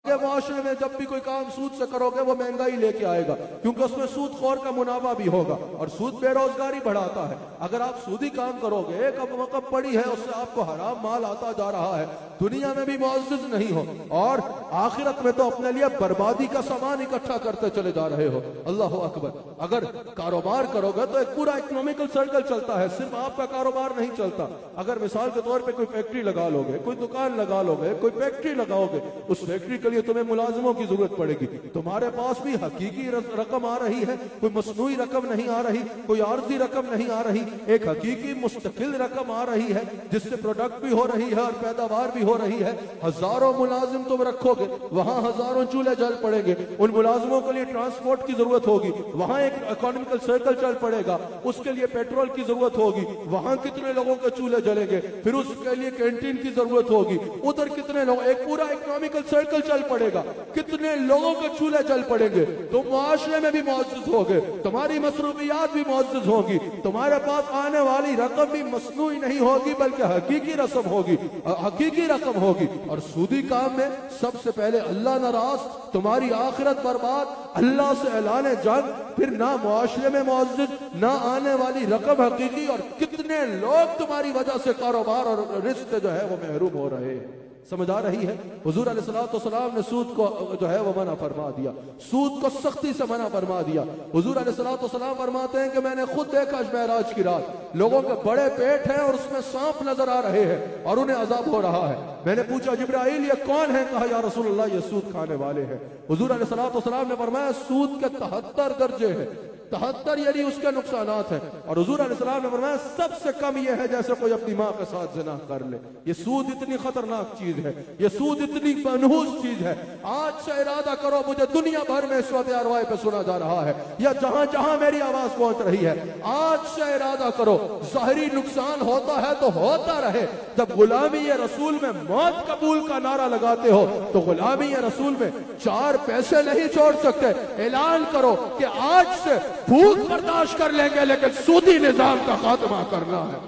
मुआशरे में जब भी कोई काम सूद से करोगे वो महंगाई लेके आएगा, क्योंकि उसमें सूदखोर का मुनाफा भी होगा और सूद बेरोजगारी बढ़ाता है। अगर आप सूदी काम करोगे, एक वक़्त पड़ी है उससे आपको हराम माल आता जा रहा है, दुनिया में भी मुअज़्ज़ज़ नहीं हो और आखिरत में तो अपने लिए बर्बादी का सामान इकट्ठा करते चले जा रहे हो। अल्लाह अकबर। अगर कारोबार करोगे तो एक पूरा इकोनॉमिकल सर्कल चलता है, सिर्फ आपका कारोबार नहीं चलता। अगर मिसाल के तौर पे कोई फैक्ट्री लगा लोगे, कोई दुकान लगा लोगे, कोई फैक्ट्री लगाओगे, उस फैक्ट्री के लिए तुम्हें मुलाजिमों की जरूरत पड़ेगी। तुम्हारे पास भी हकीकी रकम आ रही है, कोई मसनूई रकम नहीं आ रही, कोई आर्जी रकम नहीं आ रही, एक हकीकी मुस्तकिल रकम आ रही है जिससे प्रोडक्ट भी हो रही है और पैदावार भी हो रही है। हजारों मुलाजिम तुम रखोगे, वहां हजारों चूल्हे जल पड़ेंगे, उन मुलाजिमों के लिए ट्रांसपोर्ट की जरूरत होगी, वहां एक इकोनॉमिकल सर्कल चल पड़ेगा, उसके लिए पेट्रोल की जरूरत होगी, वहां कितने लोगों के चूल्हे जलेंगे, फिर उसके लिए कैंटीन की जरूरत होगी, उधर कितने लोग, एक पूरा इकोनॉमिकल सर्कल चल पड़ेगा, कितने लोगों के चूल्हे जल पड़ेंगे। तुम मुआशरे में भी मुअज़्ज़ज़ होगे, तुम्हारी मसरूफियात भी मुअज़्ज़ज़ होगी, तुम्हारे पास आने वाली रकम भी मसनूई नहीं होगी बल्कि हकीकी रस्म होगी, हकीकी रकम होगी। और सूदी काम में सबसे पहले अल्लाह नाराज, तुम्हारी आखिरत बर्बाद, अल्लाह से ऐलान जंग, फिर ना मुआशरे में मुअज़्ज़ज़, ना आने वाली रकम हकीकी, और कितने लोग तुम्हारी वजह से कारोबार और रिश्ते जो है वो महरूम हो रहे हैं। समझ आ रही है? हुजूर अलैहिस्सलाम ने सूद को जो है वो मना फरमा दिया, सूद को सख्ती से मना फरमा दिया। हुजूर अलैहिस्सलाम फरमाते हैं कि मैंने खुद देखा मेराज की रात, लोगों के बड़े पेट हैं और उसमें सांप नजर आ रहे हैं और उन्हें अजाब हो रहा है। मैंने पूछा जिब्राइल ये कौन है? कहा या रसूलल्लाह ये सूद खाने वाले हैं। हुजूर अलैहिस्सलाम ने फरमाया सूद के 73 दर्जे हैं, 73 यानी उसके नुकसानात हैं। और हुजूर अलैहिस्सलाम ने फरमाया सबसे कम यह है जैसे कोई अपनी माँ के साथ ज़िना कर ले। ये सूद इतनी खतरनाक चीज है, ये सूद इतनी मनहूस चीज है। आज से इरादा करो, मुझे दुनिया भर में इस वक्त आरवाई पे सुना जा रहा है या जहां जहां मेरी आवाज पहुंच रही है, आज से इरादा करो ज़ाहिरी नुकसान होता है तो होता रहे। जब गुलामी रसूल में मौत कबूल का नारा लगाते हो तो गुलामी रसूल में 4 पैसे नहीं छोड़ सकते। ऐलान करो कि आज से भूख बर्दाश्त कर लेंगे लेकिन सूदी निजाम का खात्मा करना है।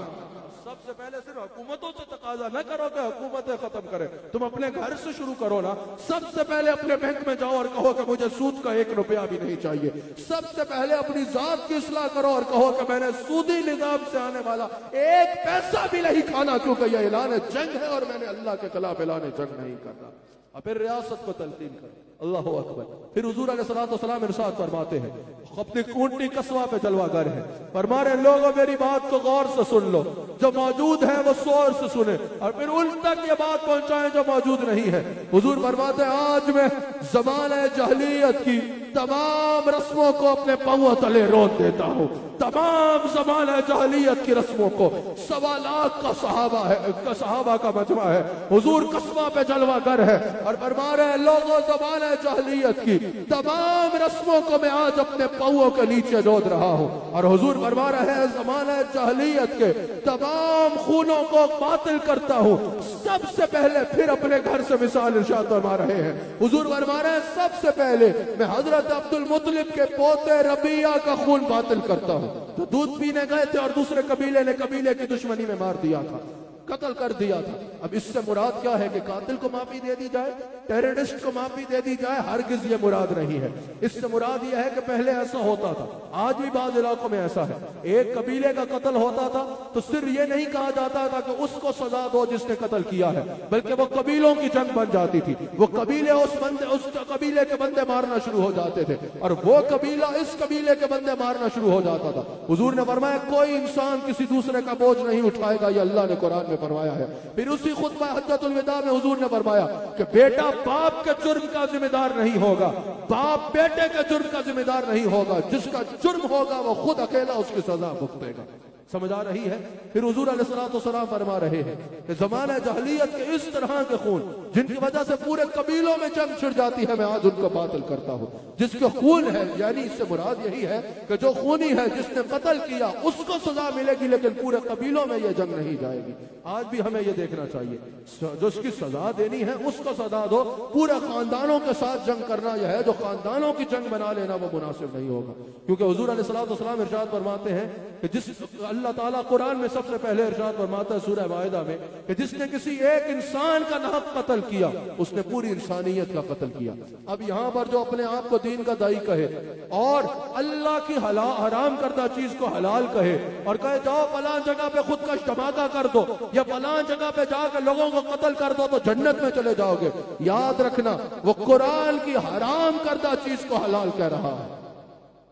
सबसे पहले सिर्फ हुकूमतों से तकाजा न करो कि हुकूमतें खत्म करें, तुम अपने घर से शुरू करो ना। सबसे पहले अपने बैंक में जाओ और कहो कि मुझे सूद का 1 रुपया भी नहीं चाहिए। सबसे पहले अपनी जात की इस्लाह करो और कहो कि मैंने सूदी निजाम से आने वाला 1 पैसा भी नहीं खाना, क्योंकि यह ऐलान जंग है और मैंने अल्लाह के खिलाफ ऐलान जंग नहीं करना। और फिर रियासत को तल्कीन करो। अल्लाह अकबर। फिर हुजूर अलैहिस्सलाम इरशाद फरमाते हैं, अपनी ऊंटनी कस्बा पे जलवागर है, फरमा रहे लोगों मेरी बात को गौर से सुन लो, जो मौजूद है वो शोर से सुने और फिर उन तक ये बात पहुंचाएं जो मौजूद नहीं है। हुजूर फरमाते हैं आज मैं ज़माने जहलियत की तमाम रस्मों को अपने पांव तले रोक देता हूँ, तमाम ज़माने जहलियत की रस्मों को। 1.25 लाख का सहाबा का मजमा है, हुजूर कस्बा पे जलवागर है और फरमा रहे लोगों ज़माने जहलियत की तमाम रस्मों को मैं आज अपने पांवों के नीचे जोत रहा हूँ। और हुजूर फरमा रहे हैं ज़माने जहलियत के तमाम खूनों को बातिल करता हूँ सबसे पहले। फिर अपने घर से मिसाल इरशाद फरमा रहे हैं, हुजूर फरमा रहे हैं सबसे पहले मैं हजरत अब्दुल मुत्तलिब के पोते रबिया का खून बातिल करता हूँ, जो दूध पीने गए थे और दूसरे कबीले ने कबीले की दुश्मनी में मार दिया था, कत्ल कर दिया था। अब इससे मुराद क्या है कि कातिल को माफी दे दी जाए, टेररिस्ट को माफी दे दी जाए? हरगिज ये मुराद नहीं है। इससे मुराद यह है कि पहले ऐसा होता था, आज भी बाज इलाकों में ऐसा है, एक कबीले का कत्ल होता था तो सिर्फ ये नहीं कहा जाता था कि उसको सजा दो जिसने कत्ल किया है, बल्कि वो कबीलों की जंग बन जाती थी। वो कबीले उस कबीले के बंदे मारना शुरू हो जाते थे और वो कबीला इस कबीले के बंदे मारना शुरू हो जाता था। हुजूर ने फरमाया कोई इंसान किसी दूसरे का बोझ नहीं उठाएगा, ये अल्लाह ने कुरान में फरमाया है। फिर उसी खुतबा हज्जतुल विदा में हुजूर ने फरमाया कि बेटा बाप के जुर्म का जिम्मेदार नहीं होगा, बाप बेटे के जुर्म का जिम्मेदार नहीं होगा, जिसका जुर्म होगा वो खुद अकेला उसकी सजा भुगतेगा। समझ आ रही है? फिर हुजूर अलैहिस्सलाम फरमा रहे हैं कि ज़माने जहलियत के इस तरह के खून जिनकी वजह से पूरे कबीलों में जंग छिड़ जाती है, मैं आज उनको बातिल करता हूँ। जिसके खून है, यानी इससे मुराद यही है कि जो खूनी है जिसने कत्ल किया उसको सजा मिलेगी, लेकिन पूरे कबीलों में यह जंग नहीं जाएगी। आज भी हमें यह देखना चाहिए, जो उसकी सजा देनी है उसको सजा दो, पूरे खानदानों के साथ जंग करना यह है, जो खानदानों की जंग बना लेना वो मुनासिब नहीं होगा। क्योंकि हुजूर अलैहिस्सलाम इरशाद फरमाते हैं कि जिस अल्लाह ताला कुरान में सबसे पहले इरशाद फरमाता है सूरह माइदा में कि जिसने किसी एक इंसान का नाहक कत्ल किया उसने पूरी इंसानियत का कत्ल किया। अब यहाँ पर जो अपने आप को दीन का दाई कहे और अल्लाह की हराम करदा चीज को हलाल कहे और कहे जाओ फलां जगह पे खुदकश धमाका कर दो या फलां जगह पे जाकर लोगों को कत्ल कर दो तो जन्नत में चले जाओगे, याद रखना वो कुरान की हराम करदा चीज को हलाल कह रहा है।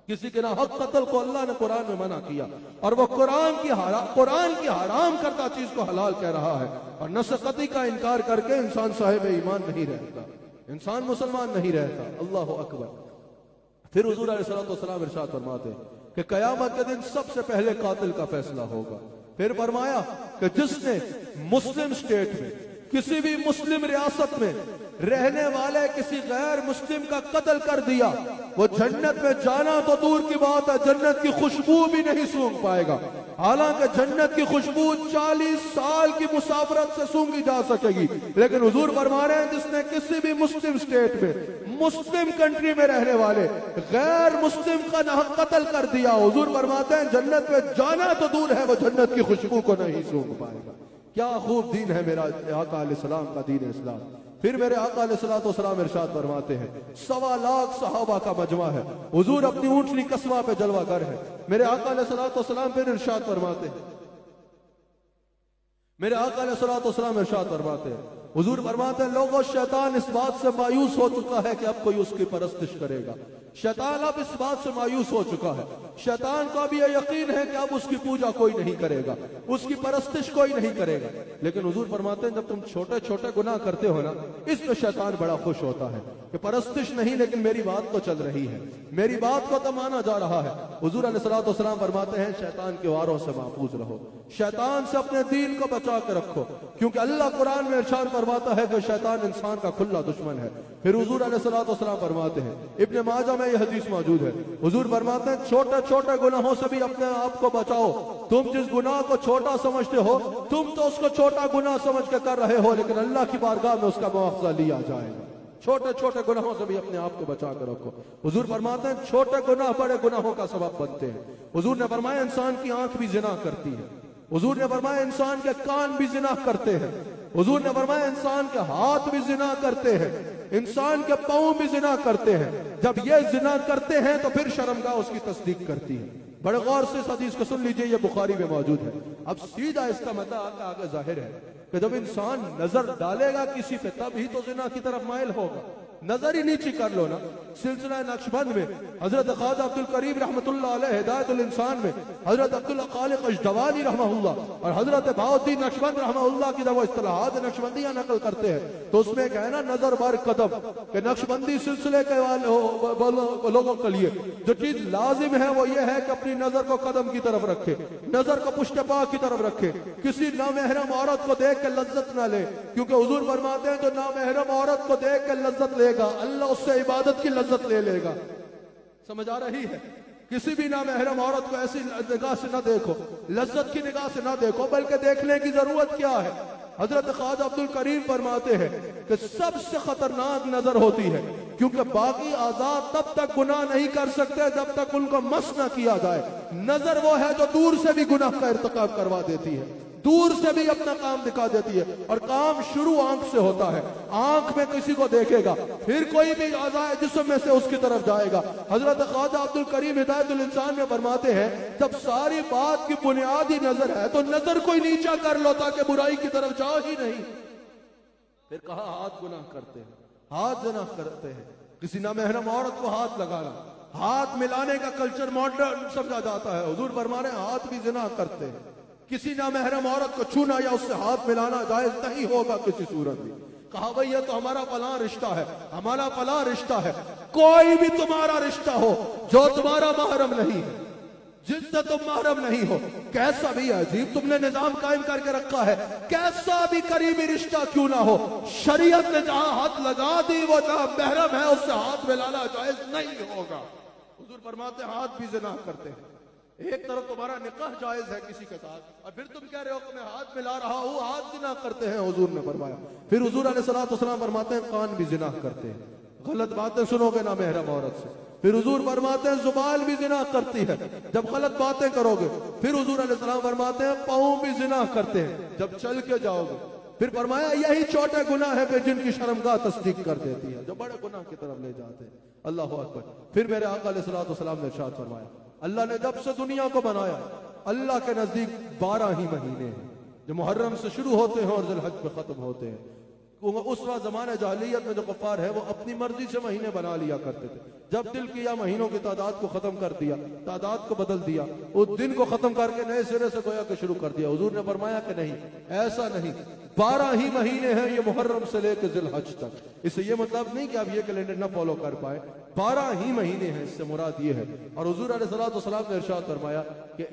किसी के नाहक कत्ल को अल्लाह ने कुरान में मना किया और वो कुरान की हराम करता चीज को हलाल कह रहा है। और नस्क़ती का इनकार करके इंसान साहिब ईमान नहीं रहता, इंसान मुसलमान नहीं रहता। अल्लाह अकबर। फिर हुजूर अलैहिस्सलाम इरशाद फरमाते हैं कि क़यामत के दिन सबसे पहले कातिल का फैसला होगा। फिर फरमाया कि जिसने मुस्लिम स्टेट में किसी भी मुस्लिम रियासत में रहने वाले किसी गैर मुस्लिम का कत्ल कर दिया वो जन्नत में जाना तो दूर की बात है, जन्नत की खुशबू भी नहीं सूंघ पाएगा। हालांकि जन्नत की खुशबू 40 साल की मुसाफरत से सूंघी जा सकेगी, लेकिन हुजूर फरमा रहे हैं जिसने किसी भी मुस्लिम स्टेट में मुस्लिम कंट्री में रहने वाले गैर मुस्लिम का नाहक कत्ल कर दिया, हुजूर फरमाते हैं जन्नत में जाना तो दूर है वो जन्नत की खुशबू को नहीं सूंघ पाएगा। क्या खूब दीन है मेरा आका अलैहिस्सलाम का, दीन इस्लाम। फिर मेरे आका अलैहिस्सलाम इरशाद फरमाते हैं 1.25 लाख सहाबा का मजमा है, हुजूर अपनी ऊंटनी कस्बा पे जलवागर है। मेरे आका अलैहिस्सलाम फिर इरशाद फरमाते हैं, मेरे आका अलैहिस्सलाम इरशाद फरमाते हैं हुजूर फरमाते हैं लोगों, शैतान इस बात से मायूस हो चुका है कि अब कोई उसकी परस्तिश करेगा। शैतान अब इस बात से मायूस हो चुका है, शैतान को अब यह यकीन है कि अब उसकी पूजा कोई नहीं करेगा, उसकी परस्तिश कोई नहीं करेगा। लेकिन हुजूर फरमाते हैं जब तुम छोटे छोटे गुनाह करते हो ना, इसमें शैतान बड़ा खुश होता है कि परस्तिश नहीं, लेकिन मेरी बात तो चल रही है, मेरी बात को तो माना जा रहा है। हुजूर अलैहिस्सलाम फरमाते हैं शैतान के वारों से महफूज रहो, शैतान से अपने दीन को बचा कर रखो, क्योंकि अल्लाह कुरान में इरशाद फरमाता है कि शैतान इंसान का खुला दुश्मन है। फिर हुजूर अलैहिस्सलाम फरमाते हैं, इब्ने माजा में यह हदीस मौजूद है, हुजूर फरमाते हैं छोटे छोटे गुनाहों से भी अपने आप को बचाओ। तुम जिस गुनाह को छोटा समझते हो, तुम तो उसको छोटा गुनाह समझ के कर रहे हो, लेकिन अल्लाह की बारगाह में उसका मुआवजा लिया जाएगा। छोटे छोटे गुनाहों से भी अपने आप को बचा कर रखो। हुजूर फरमाते हैं छोटे गुनाह बड़े गुनाहों का सबब बनते हैं। हुजूर ने फरमाया इंसान की आंख भी जिना करती है, हुजूर ने फरमाया इंसान के कान भी जिना करते हैं, हुजूर ने फरमाया इंसान के हाथ भी जिना करते हैं, इंसान के पांव भी जिना करते हैं। जब ये जिना करते हैं तो फिर शर्मगाह उसकी तस्दीक करती है। बड़े गौर से इस हदीस को सुन लीजिए, ये बुखारी में मौजूद है। अब सीधा इसका मतलब आगे जाहिर है कि जब इंसान नजर डालेगा किसी पे तब ही तो जिना की तरफ माइल होगा। नजर ही नीची कर लो ना। सिलसिला नक्शबंद में हजरत ख्वाजा अब्दुल करीम रहमतुल्लाह अलैह हिदायतुल इंसान में हजरत अब्दुल खालिक अजदवानी रहमहुल्लाह और हजरत बहाउद्दीन नक्शबंद रहमहुल्लाह की जब वो इस्तिलाहात नक्शबंदियां नकल करते हैं तो उसमें क्या है ना, नजर बर कदम के नक्शबंदी सिलसिले के लोगों के लिए जो चीज लाजिम है वो ये है कि अपनी नजर को कदम की तरफ रखे, नजर को पुष्ट पा की तरफ रखे, किसी नामहरम औरत को देख के लज्जत ना ले, क्योंकि हुजूर फरमाते हैं जो नामहरम औरत को देख के लज्जत लेगा अल्लाह उससे इबादत की लज्जत ले लेगा। समझ आ रही है? किसी भी नामहरम औरत को ऐसी निगाह से ना देखो, लज्जत की निगाह से ना देखो, बल्कि देखने की जरूरत क्या है। हजरत ख्वाजा अब्दुल करीम फरमाते हैं कि सबसे खतरनाक नजर होती है, क्योंकि बाकी आजाद तब तक गुनाह नहीं कर सकते जब तक उनको मस ना किया जाए। नजर वो है जो दूर से भी गुनाह का इर्तिकाब करवा देती है, दूर से भी अपना काम दिखा देती है, और काम शुरू आंख से होता है। आंख में किसी को देखेगा फिर कोई भी आज़ाए जिस्म में से उसकी तरफ जाएगा। हजरत ख्वाजा अब्दुल करीम हिदायतुल इंसान में फरमाते हैं जब सारी बात की बुनियादी नजर है तो नजर कोई नीचा कर लो ताकि बुराई की तरफ जाओ ही नहीं। फिर कहा हाथ गुनाह करते हैं, हाथ गुनाह करते हैं, किसी नामहरम औरत को हाथ लगाना, हाथ मिलाने का कल्चर मॉडर्न समझा जाता है। हुजूर फरमा रहे हैं हाथ भी जिना करते हैं। किसी नामहरम औरत को छूना या उससे हाथ मिलाना जायज नहीं होगा किसी सूरत में। कहा भाई ये तो हमारा फलां रिश्ता है, हमारा फलां रिश्ता है। कोई भी तुम्हारा रिश्ता हो जो तुम्हारा महरम नहीं है, जिससे तुम महरम नहीं हो, कैसा भी अजीब तुमने निजाम कायम करके रखा है, कैसा भी करीबी रिश्ता क्यों ना हो, शरीयत ने जहां हाथ लगा दी वो जहां महरम है उससे हाथ मिलाना जायज नहीं होगा। हुजूर फरमाते हाथ भी जिना करते हैं। एक तरफ तुम्हारा निकाह जायज है किसी के साथ और फिर तुम कह रहे हो कि मैं हाथ मिला रहा हूं, हाथ जिना करते हैं हुजूर ने फरमाया। फिर हुजूर अलैहिस्सलाम फरमाते हैं कान भी जिना करते हैं, गलत बातें सुनोगे ना महरम औरत से। फिर हुजूर फरमाते हैं जुबान भी जिना करती है जब गलत बातें करोगे। फिर हुजूर अलैहिस्सलाम फरमाते हैं पाँव भी जिना करते हैं जब चल के जाओगे। फिर फरमाया यही छोटे गुनाह है जिनकी शर्मगाह तस्दीक कर देती है, जो बड़े गुनाह की तरफ ले जाते हैं। अल्लाह अकबर। फिर मेरे आका अलैहिस्सलाम ने इरशाद फरमाया अल्लाह ने जब से दुनिया को बनाया अल्लाह के नजदीक 12 ही महीने हैं जो मुहर्रम से शुरू होते हैं और ज़िलहज में खत्म होते हैं। उस वक्त जमाने जाहिलियत में जो कुफ्फार है वो अपनी मर्जी से महीने बना लिया करते थे। जब दिल किया महीनों की तादाद को खत्म कर दिया, तादाद को बदल दिया, उस दिन को खत्म करके नए सिरे से गोया के शुरू कर दिया। हुजूर ने फरमाया कि नहीं, ऐसा नहीं, 12 ही महीने हैं ये मुहर्रम से लेकर ज़िलहज तक। इससे ये मतलब नहीं कि आप ये कैलेंडर ना फॉलो कर पाए, 12 ही महीने हैं, इससे मुराद ये है। और हुजूर अलैहिस्सलाम ने इरशाद फरमाया कि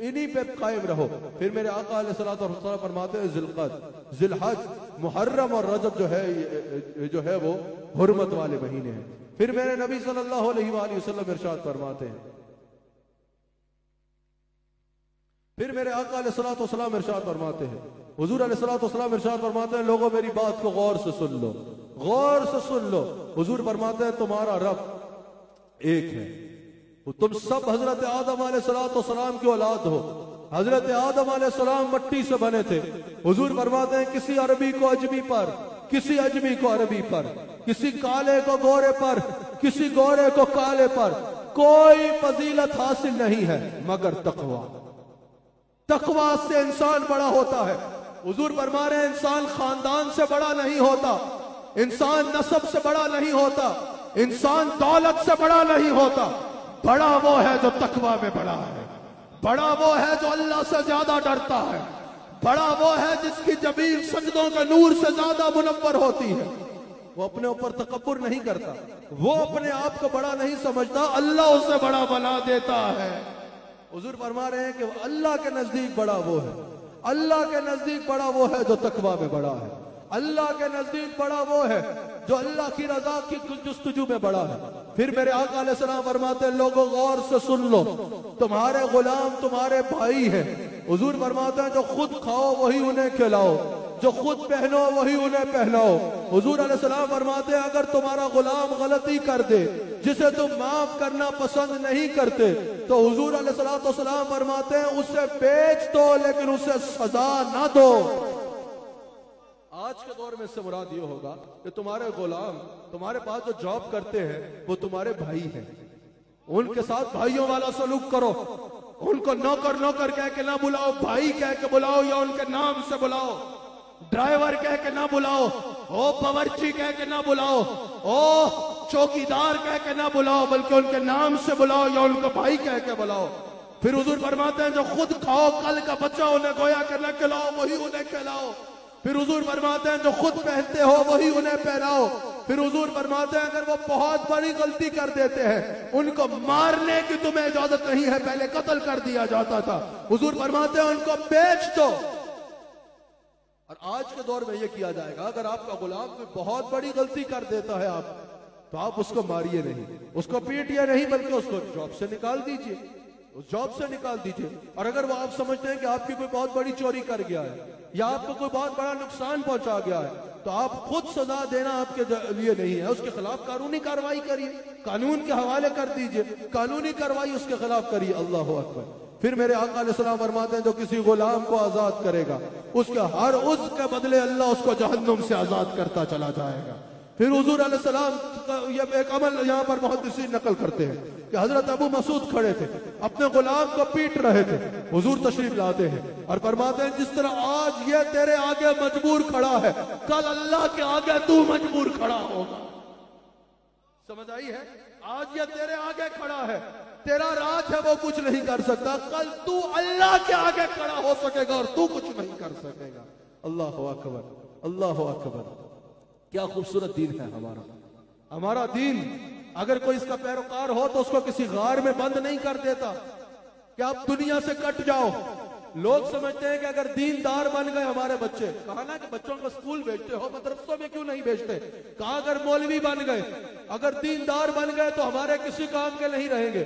इन्हीं पे कायम रहो। फिर मेरे आका अलैहिस्सलाम फरमाते हैं ज़िलक़द, ज़िलहज, मुहर्रम और रजब जो है वो हुर्मत वाले महीने हैं। फिर मेरे नबी सल्लल्लाहु अलैहि वसल्लम इरशाद फरमाते हैं, फिर मेरे आका अलैहिस्सलाम इरशाद फरमाते हैं, हुजूर अलैहिस्सलाम इरशाद फरमाते हैं लोगों मेरी बात को गौर से सुन लो, गौर से सुन लो। हुजूर फरमाते हैं तुम्हारा रब एक है, तुम सब हजरत आदम अलैहिस्सलाम की औलाद हो। हजरत आदम अलैहिस्सलाम मट्टी से बने थे। हुजूर फरमाते हैं किसी अरबी को अजमी पर, किसी अजमी को अरबी पर, किसी काले को गोरे पर, किसी गोरे को काले पर कोई फजीलत हासिल नहीं है मगर तकवा। तकवा से इंसान बड़ा होता है। हुजूर फरमा रहे हैं इंसान खानदान से बड़ा नहीं होता, इंसान नस्ब से बड़ा नहीं होता, इंसान दौलत से बड़ा नहीं होता। बड़ा वो है जो तकवा में बड़ा है, बड़ा वो है जो अल्लाह से ज्यादा डरता है, बड़ा वो है जिसकी जमीन सजदों के नूर से ज्यादा मुनव्वर होती है। वो अपने ऊपर तकब्बुर नहीं करता, वो अपने आप को बड़ा नहीं समझता, अल्लाह उसे बड़ा बना देता है। हुजूर फरमा रहे हैं कि अल्लाह के नजदीक बड़ा वो है, अल्लाह के नजदीक बड़ा वो है जो तकवा में बड़ा है, अल्लाह के नजदीक बड़ा वो है जो अल्लाह की रजा की जुस्तजू में बड़ा है। फिर मेरे आका अलैहिस्सलाम फरमाते हैं, लोगों गौर से सुन लो, तुम्हारे गुलाम तुम्हारे भाई हैं। हुजूर फरमाते हैं, जो खुद खाओ वही उन्हें खिलाओ, जो खुद पहनो वही उन्हें पहनाओ। हुजूर अलैहिस्सलाम फरमाते हैं, अगर तुम्हारा गुलाम गलती कर दे जिसे तुम माफ करना पसंद नहीं करते, तो हुजूर अलैहिस्सलाम फरमाते हैं उसे बेच दो, लेकिन उसे सजा ना दो। आज के दौर में इससे मुराद ये होगा कि तुम्हारे गुलाम तुम्हारे पास जो जॉब करते हैं वो तुम्हारे भाई हैं, उनके साथ भाइयों वाला सलूक करो, उनको नौकर नौकर कह के ना बुलाओ, भाई कह के बुलाओ या उनके नाम से बुलाओ, ड्राइवर कह के ना बुलाओ, ओ बावर्ची कह के ना बुलाओ, ओ चौकीदार कह के ना बुलाओ, बल्कि उनके नाम से बुलाओ या उनको भाई कह के बुलाओ। फिर हुजूर फरमाते हैं, जो खुद खाओ कल का बच्चा उन्हें गोया के न खिलाओ वही उन्हें खिलाओ। फिर हुजूर फरमाते हैं, जो खुद पहनते हो वही उन्हें पहनाओ। फिर हुजूर फरमाते हैं, अगर वो बहुत बड़ी गलती कर देते हैं उनको मारने की तुम्हें इजाजत नहीं है, पहले कत्ल कर दिया जाता था। हुजूर फरमाते हैं, उनको बेच दो। और आज के दौर में यह किया जाएगा, अगर आपका गुलाम कोई बहुत बड़ी गलती कर देता है तो आप उसको मारिए नहीं, उसको पीटिए नहीं, बल्कि उसको जॉब से निकाल दीजिए, उस जॉब से निकाल दीजिए। और अगर वो आप समझते हैं कि आपकी कोई बहुत बड़ी चोरी कर गया है या आपको कोई बहुत बड़ा नुकसान पहुंचा गया है, तो आप खुद सजा देना आपके लिए नहीं है, उसके खिलाफ कानूनी कार्रवाई करिए, कानून के हवाले कर दीजिए, कानूनी कार्रवाई उसके खिलाफ करिए। अल्लाह अकबर। फिर मेरे आका अलैहिस्सलाम फरमाते हैं, जो किसी गुलाम को आजाद करेगा उसके हर उसके बदले अल्लाह उसको जहन्नुम से आजाद करता चला जाएगा। फिर हुजूर अलैहिस्सलाम ये एक अमल यहाँ पर मुहद्दिसीन नकल करते हैं कि हजरत अबू मसूद खड़े थे, अपने गुलाम को पीट रहे थे, हुजूर तशरीफ लाते हैं और फरमाते हैं, जिस तरह आज ये तेरे आगे मजबूर खड़ा है, कल अल्लाह के आगे तू मजबूर खड़ा होगा। समझ आई है? आज ये तेरे आगे खड़ा है, तेरा राज है वो कुछ नहीं कर सकता, कल तू अल्लाह के आगे खड़ा हो सकेगा और तू कुछ नहीं कर सकेगा। अल्लाह अकबर, अल्लाह अकबर। क्या खूबसूरत दीन है हमारा। हमारा दीन अगर कोई इसका पैरोकार हो तो उसको किसी गार में बंद नहीं कर देता कि आप दुनिया से कट जाओ। लोग समझते हैं कि अगर दीनदार बन गए हमारे बच्चे, कहा ना कि बच्चों को स्कूल भेजते हो, मदरसों में क्यों नहीं भेजते? कहा अगर मौलवी बन गए, अगर दीनदार बन गए तो हमारे किसी काम के नहीं रहेंगे,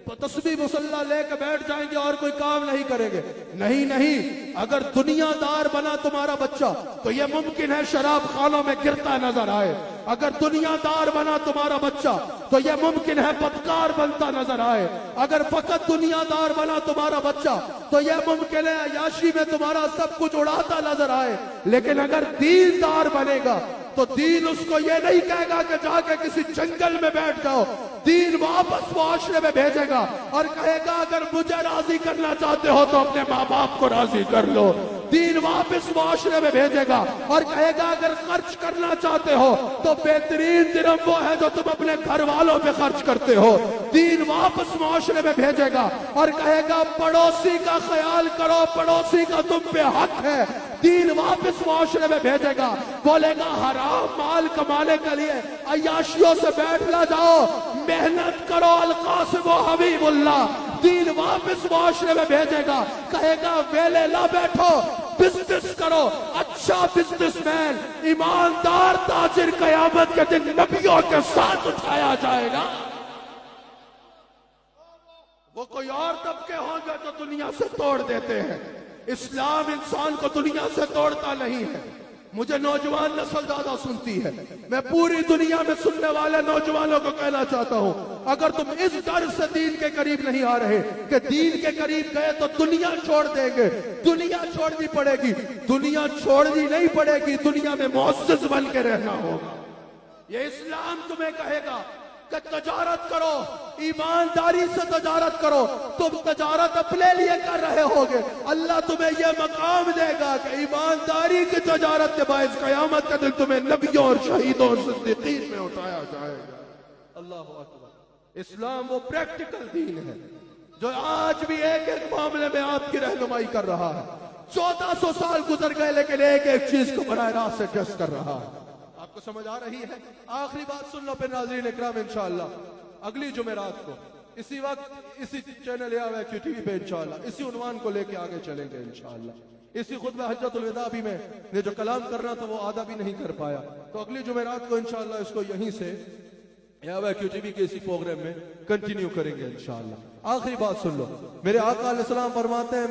तस्बीह मुसल्ला लेके बैठ जाएंगे और कोई काम नहीं करेंगे। नहीं नहीं, अगर दुनियादार बना तुम्हारा बच्चा तो यह मुमकिन है शराब खानों में गिरता नजर आए। अगर दुनियादार बना तुम्हारा बच्चा तो यह मुमकिन है बदकार बनता नजर आए। अगर फकत दुनियादार बना तुम्हारा बच्चा तो यह मुमकिन है अयाशी में तुम्हारा सब कुछ उड़ाता नजर आए। लेकिन अगर दीनदार बनेगा तो दीन उसको ये नहीं कहेगा कि जाके किसी जंगल में बैठ जाओ, दीन वापस मुआशरे में भेजेगा और कहेगा अगर मुझे राजी करना चाहते हो तो अपने माँ बाप को राजी कर लो। दीन वापस मुआशरे में भेजेगा और कहेगा अगर खर्च करना चाहते हो तो बेहतरीन दिरहम वो है जो तुम अपने घर वालों पे खर्च करते हो। दीन वापस मुआशरे में भेजेगा और कहेगा पड़ोसी का ख्याल करो, पड़ोसी का तुम पे हक है। दीन वापस मुआशरे में भेजेगा, बोलेगा हराम माल कमाने के लिए अय्याशियों से बैठ ना जाओ, मेहनत करो अल-कासिम व हबीबुल्लाह। दीन वापस मुआशरे में भेजेगा, कहेगा वेले ना बैठो, बिजनेस करो, अच्छा बिजनेसमैन, ईमानदार ताजिर कयामत के दिन नबियों के साथ उठाया जाएगा। वो कोई और तबके होंगे जो दुनिया से तोड़ देते हैं, इस्लाम इंसान को दुनिया से तोड़ता नहीं है। मुझे नौजवान नस्ल ज्यादा सुनती है, मैं पूरी दुनिया में सुनने वाले नौजवानों को कहना चाहता हूं, अगर तुम इस डर से दीन के करीब नहीं आ रहे कि दीन के करीब गए तो दुनिया छोड़ देंगे, दुनिया छोड़नी पड़ेगी, दुनिया छोड़नी नहीं पड़ेगी, दुनिया में मुअज़्ज़िज़ बन के रहना होगा। ये इस्लाम तुम्हें कहेगा कि तजारत करो, ईमानदारी से तजारत करो। तुम तजारत अपने लिए कर रहे होगे, अल्लाह तुम्हें यह मकाम देगा कि ईमानदारी की तजारत के बायस कयामत के दिन तुम्हें नबियों और शहीदों और सिद्दीकीन में उठाया जाएगा। अल्लाह अकबर। इस्लाम वो प्रैक्टिकल दीन है जो आज भी एक एक मामले में आपकी रहनुमाई कर रहा है। 1400 साल गुजर गए लेकिन एक एक चीज को बराह रास्त से टेस्ट कर रहा है। आपको समझ आ रही है? आखिरी बात सुन लो फिर नाज़रीन इकराम, इंशाअल्लाह अगली जुमेरात को इसी वक्त इसी चैनल या QTV पे इंशाअल्लाह इसी उन्वान को लेके आगे चलेंगे इंशाअल्लाह। इसी खुतबा हज्जतुल विदा भी में ये जो कलाम करना था वो आधा भी नहीं कर पाया, तो अगली जुमेरात को इंशाअल्लाह इसको यहीं से QTV के इसी प्रोग्राम में कंटिन्यू करेंगे इंशाअल्लाह। आखिरी बात सुन लो, मेरे आका अलैहिस्सलाम फरमाते हैं,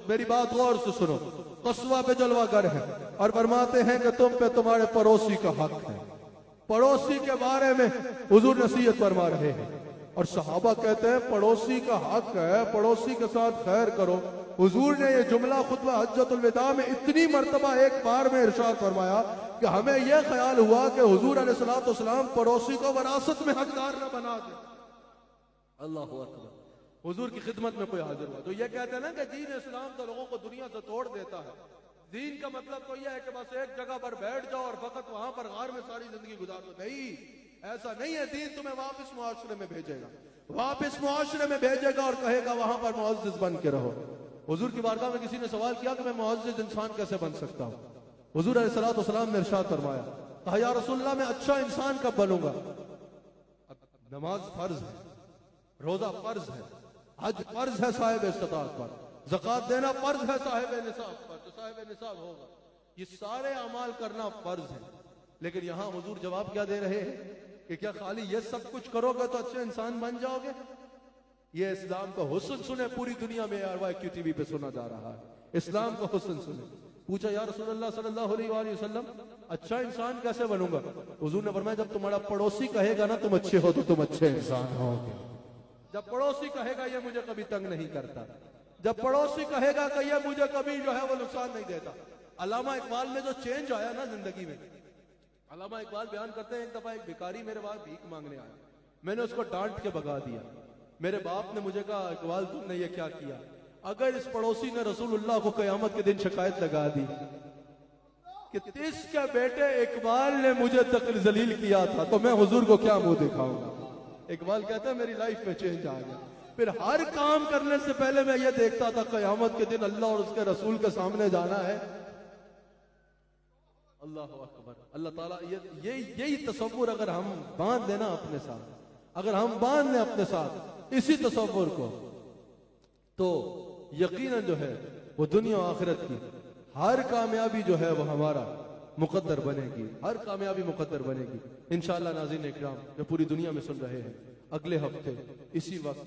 मेरी बात गौर से सुनो, कस्वा पे जलवागर है और फरमाते हैं कि तुम पे तुम्हारे पड़ोसी का हक है। पड़ोसी के बारे में हुजूर नसीहत फरमा रहे हैं और सहाबा कहते हैं पड़ोसी का हक है, पड़ोसी के साथ खैर करो। हुजूर ने ये जुमला खुतबा हज्जतुल विदा में इतनी मर्तबा एक बार में इरशाद फरमाया कि हमें यह ख्याल हुआ कि हुजूर अलैहिस्सलातु वस्सलाम पड़ोसी को विरासत में हकदार न बना दे। अल्लाह अकबर। हुजूर की खिदमत में कोई हाजिर हुआ तो यह कहते हैं ना कि दीन इस्लाम तो लोगों को दुनिया से तोड़ देता है। दीन का मतलब तो यह है कि बस एक जगह पर बैठ जाओ और फकत वहां पर गार में सारी जिंदगी गुजार दो। नहीं, ऐसा नहीं है। दीन तुम्हें वापस मुआशरे में भेजेगा, वापस मुआशरे में भेजेगा और कहेगा वहां पर मुअज़्ज़िज़ बन के रहो। हुजूर की बारगाह में किसी ने सवाल किया कि मैं मुअज़्ज़िज़ इंसान कैसे बन सकता हूँ? हुजूर अलैहिस्सलातु वस्सलाम ने इरशाद फरमाया, कहा या रसूलल्लाह मैं अच्छा इंसान कब बनूंगा? नमाज फर्ज है, रोजा फर्ज है, हज फर्ज है साहिब इस्तिताअत पर, ज़कात देना फर्ज है साहिब निसाब पर, तो साहिब निसाब होगा। ये सारे अमाल करना फर्ज है। लेकिन यहां हुजूर जवाब क्या दे रहे हैं कि क्या खाली ये सब कुछ करोगे तो अच्छे इंसान बन जाओगे? ये इस्लाम का हुस्न सुने, पूरी दुनिया में QTV पे सुना जा रहा है। इस्लाम का हुस्न सुने। पूछा या रसूलुल्लाह सल्लल्लाहु अलैहि वसल्लम अच्छा इंसान कैसे बनूंगा? हुजूर ने फरमाया जब तुम्हारा पड़ोसी कहेगा ना तुम अच्छे हो तो तुम अच्छे इंसान होगे। जब पड़ोसी कहेगा ये मुझे कभी तंग नहीं करता, जब पड़ोसी कहेगा कि ये मुझे कभी जो है वो नुकसान नहीं देता। अल्लामा इकबाल में जो चेंज आया ना जिंदगी में, अल्लामा इकबाल बयान करते हैं एक दफा एक भिखारी मेरे पास भीख मांगने आया, मैंने उसको डांट के भगा दिया। मेरे बाप ने मुझे कहा इकबाल तुमने ये क्या किया? अगर इस पड़ोसी ने रसूलुल्लाह को कयामत के दिन शिकायत लगा दी कि इसके बेटे इकबाल ने मुझे तकलीफ जलील किया था तो मैं हुजूर को क्या मुंह दिखाऊंगा? इकबाल कहता है मेरी लाइफ में चेंज आ गया। फिर हर काम करने से पहले मैं ये देखता था कयामत के दिन अल्लाह और उसके रसूल के सामने जाना है। अल्लाह अकबर। अल्लाह ताला यही तसव्वुर अगर हम बांध लेना अपने साथ, अगर हम बांध लें अपने साथ इसी तसव्वुर को, तो यकीनन जो है वो दुनिया और आखिरत की हर कामयाबी जो है वो हमारा मुकद्दर बनेगी, हर कामयाबी मुकद्दर बनेगी इंशाअल्लाह। नाज़रीन इकराम जो पूरी दुनिया में सुन रहे हैं, अगले हफ्ते इसी वक्त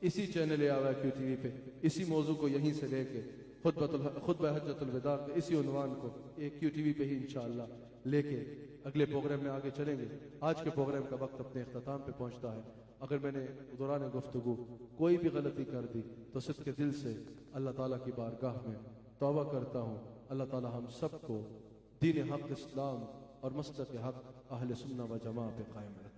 इसी चैनल QTV पे इसी मौजू को यहीं से लेके खुतबा हज्जतुल विदा के इसी उन्वान को एक QTV पे ही इंशाअल्लाह लेके अगले प्रोग्राम में आगे चलेंगे। आज के प्रोग्राम का वक्त अपने इख्तिताम पे पहुंचता है। अगर मैंने दौरान गुफ्तगू कोई भी गलती कर दी तो सिद्क़े दिल से अल्लाह ताला की बारगाह में तौबा करता हूँ। अल्लाह ताला हम सबको दीन हक इस्लाम और मसलक हक अहले सुन्नह व जमा पे कायम रखे।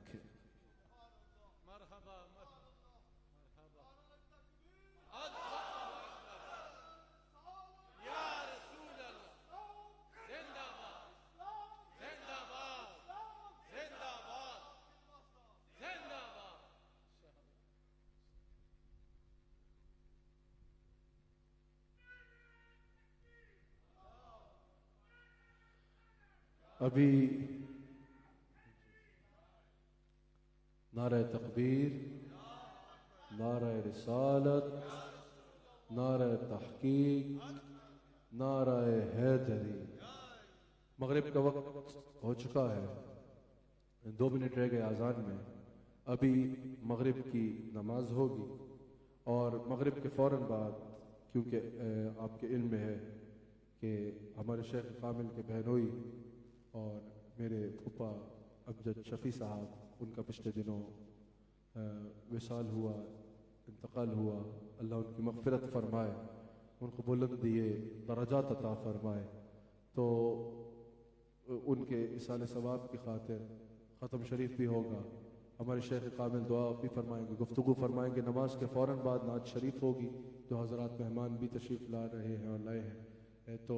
अभी नारे तकबीर, नारे रिसालत, नारे तहकीक, नारे हैदरी। मगरिब का वक्त हो चुका है, 2 मिनट रह गए आज़ान में। अभी मगरिब की नमाज होगी और मगरिब के फ़ौरन बाद, क्योंकि आपके इल्म में है कि हमारे शेख कामिल के बहनोई और मेरे फूफा अमजद शफ़ी साहब, उनका पिछले दिनों विसाल हुआ, इंतकाल हुआ। अल्लाह उनकी मग़फ़िरत फ़रमाए, उनको बुलंदिए दरजात अता फ़रमाए। तो उनके इसाले सवाब की खातिर ख़त्म शरीफ भी होगा हमारे शेख कामिल दुआ भी फरमाएंगे, गुफ्तगू फरमाएंगे। नमाज के फ़ौरन बाद नात शरीफ होगी, जो हज़रात मेहमान भी तशरीफ़ ला रहे हैं और लाए हैं, तो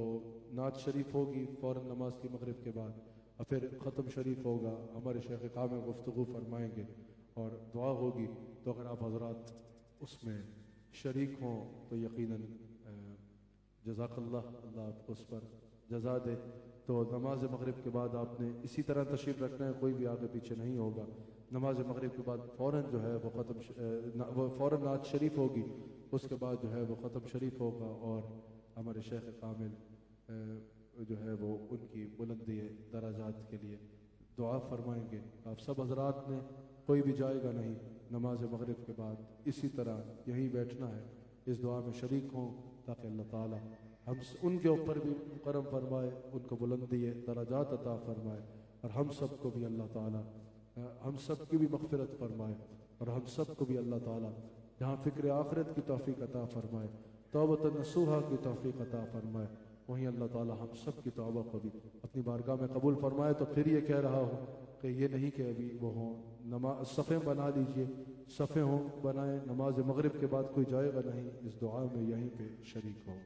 नात शरीफ होगी फ़ौरन नमाज की मगरिब के बाद, और फिर ख़त्म शरीफ होगा। हमारे शेख कामिल गुफ्तगू फरमाएंगे और दुआ होगी। तो अगर आप हज़रात उसमें शरीक हों तो यकीनन जज़ाकल्लाह, अल्लाह आपको उस पर जज़ा दे। तो नमाज मगरिब के बाद आपने इसी तरह तशरीफ़ रखना है, कोई भी आगे पीछे नहीं होगा। नमाज मगरिब के बाद फ़ौरन जो है वो फ़ौरन नात शरीफ होगी, उसके बाद जो है वो ख़त्म शरीफ होगा। और हमारे शेख कामिल जो है वो उनकी बुलंदी दराजात के लिए दुआ फरमाएंगे। आप सब हज़रात ने, कोई भी जाएगा नहीं, नमाज मगरिब के बाद इसी तरह यहीं बैठना है, इस दुआ में शरीक हों, ताकि अल्लाह ताला हम उनके ऊपर भी करम फरमाए, उनको बुलंदी दराजात अता फरमाए, और हम सब को भी अल्लाह ताला हम सब की भी मग़फ़िरत फरमाए, और हम सब को भी अल्लाह ताला जहाँ फ़िक्र आखिरत की तौफ़ीक़ अता फरमाए, तौबतन नसूहा की तौफ़ीक़ अता फरमाए, वहीं अल्लाह ताला हम सब की तौबा को भी अपनी बारगाह में कबूल फरमाए। तो फिर ये कह रहा हूँ कि ये नहीं कि अभी वो हों, नमाज सफ़े बना लीजिए, सफ़े हों बनाएं, नमाज मगरिब के बाद कोई जाएगा नहीं, इस दुआ में यहीं पे शरीक हो।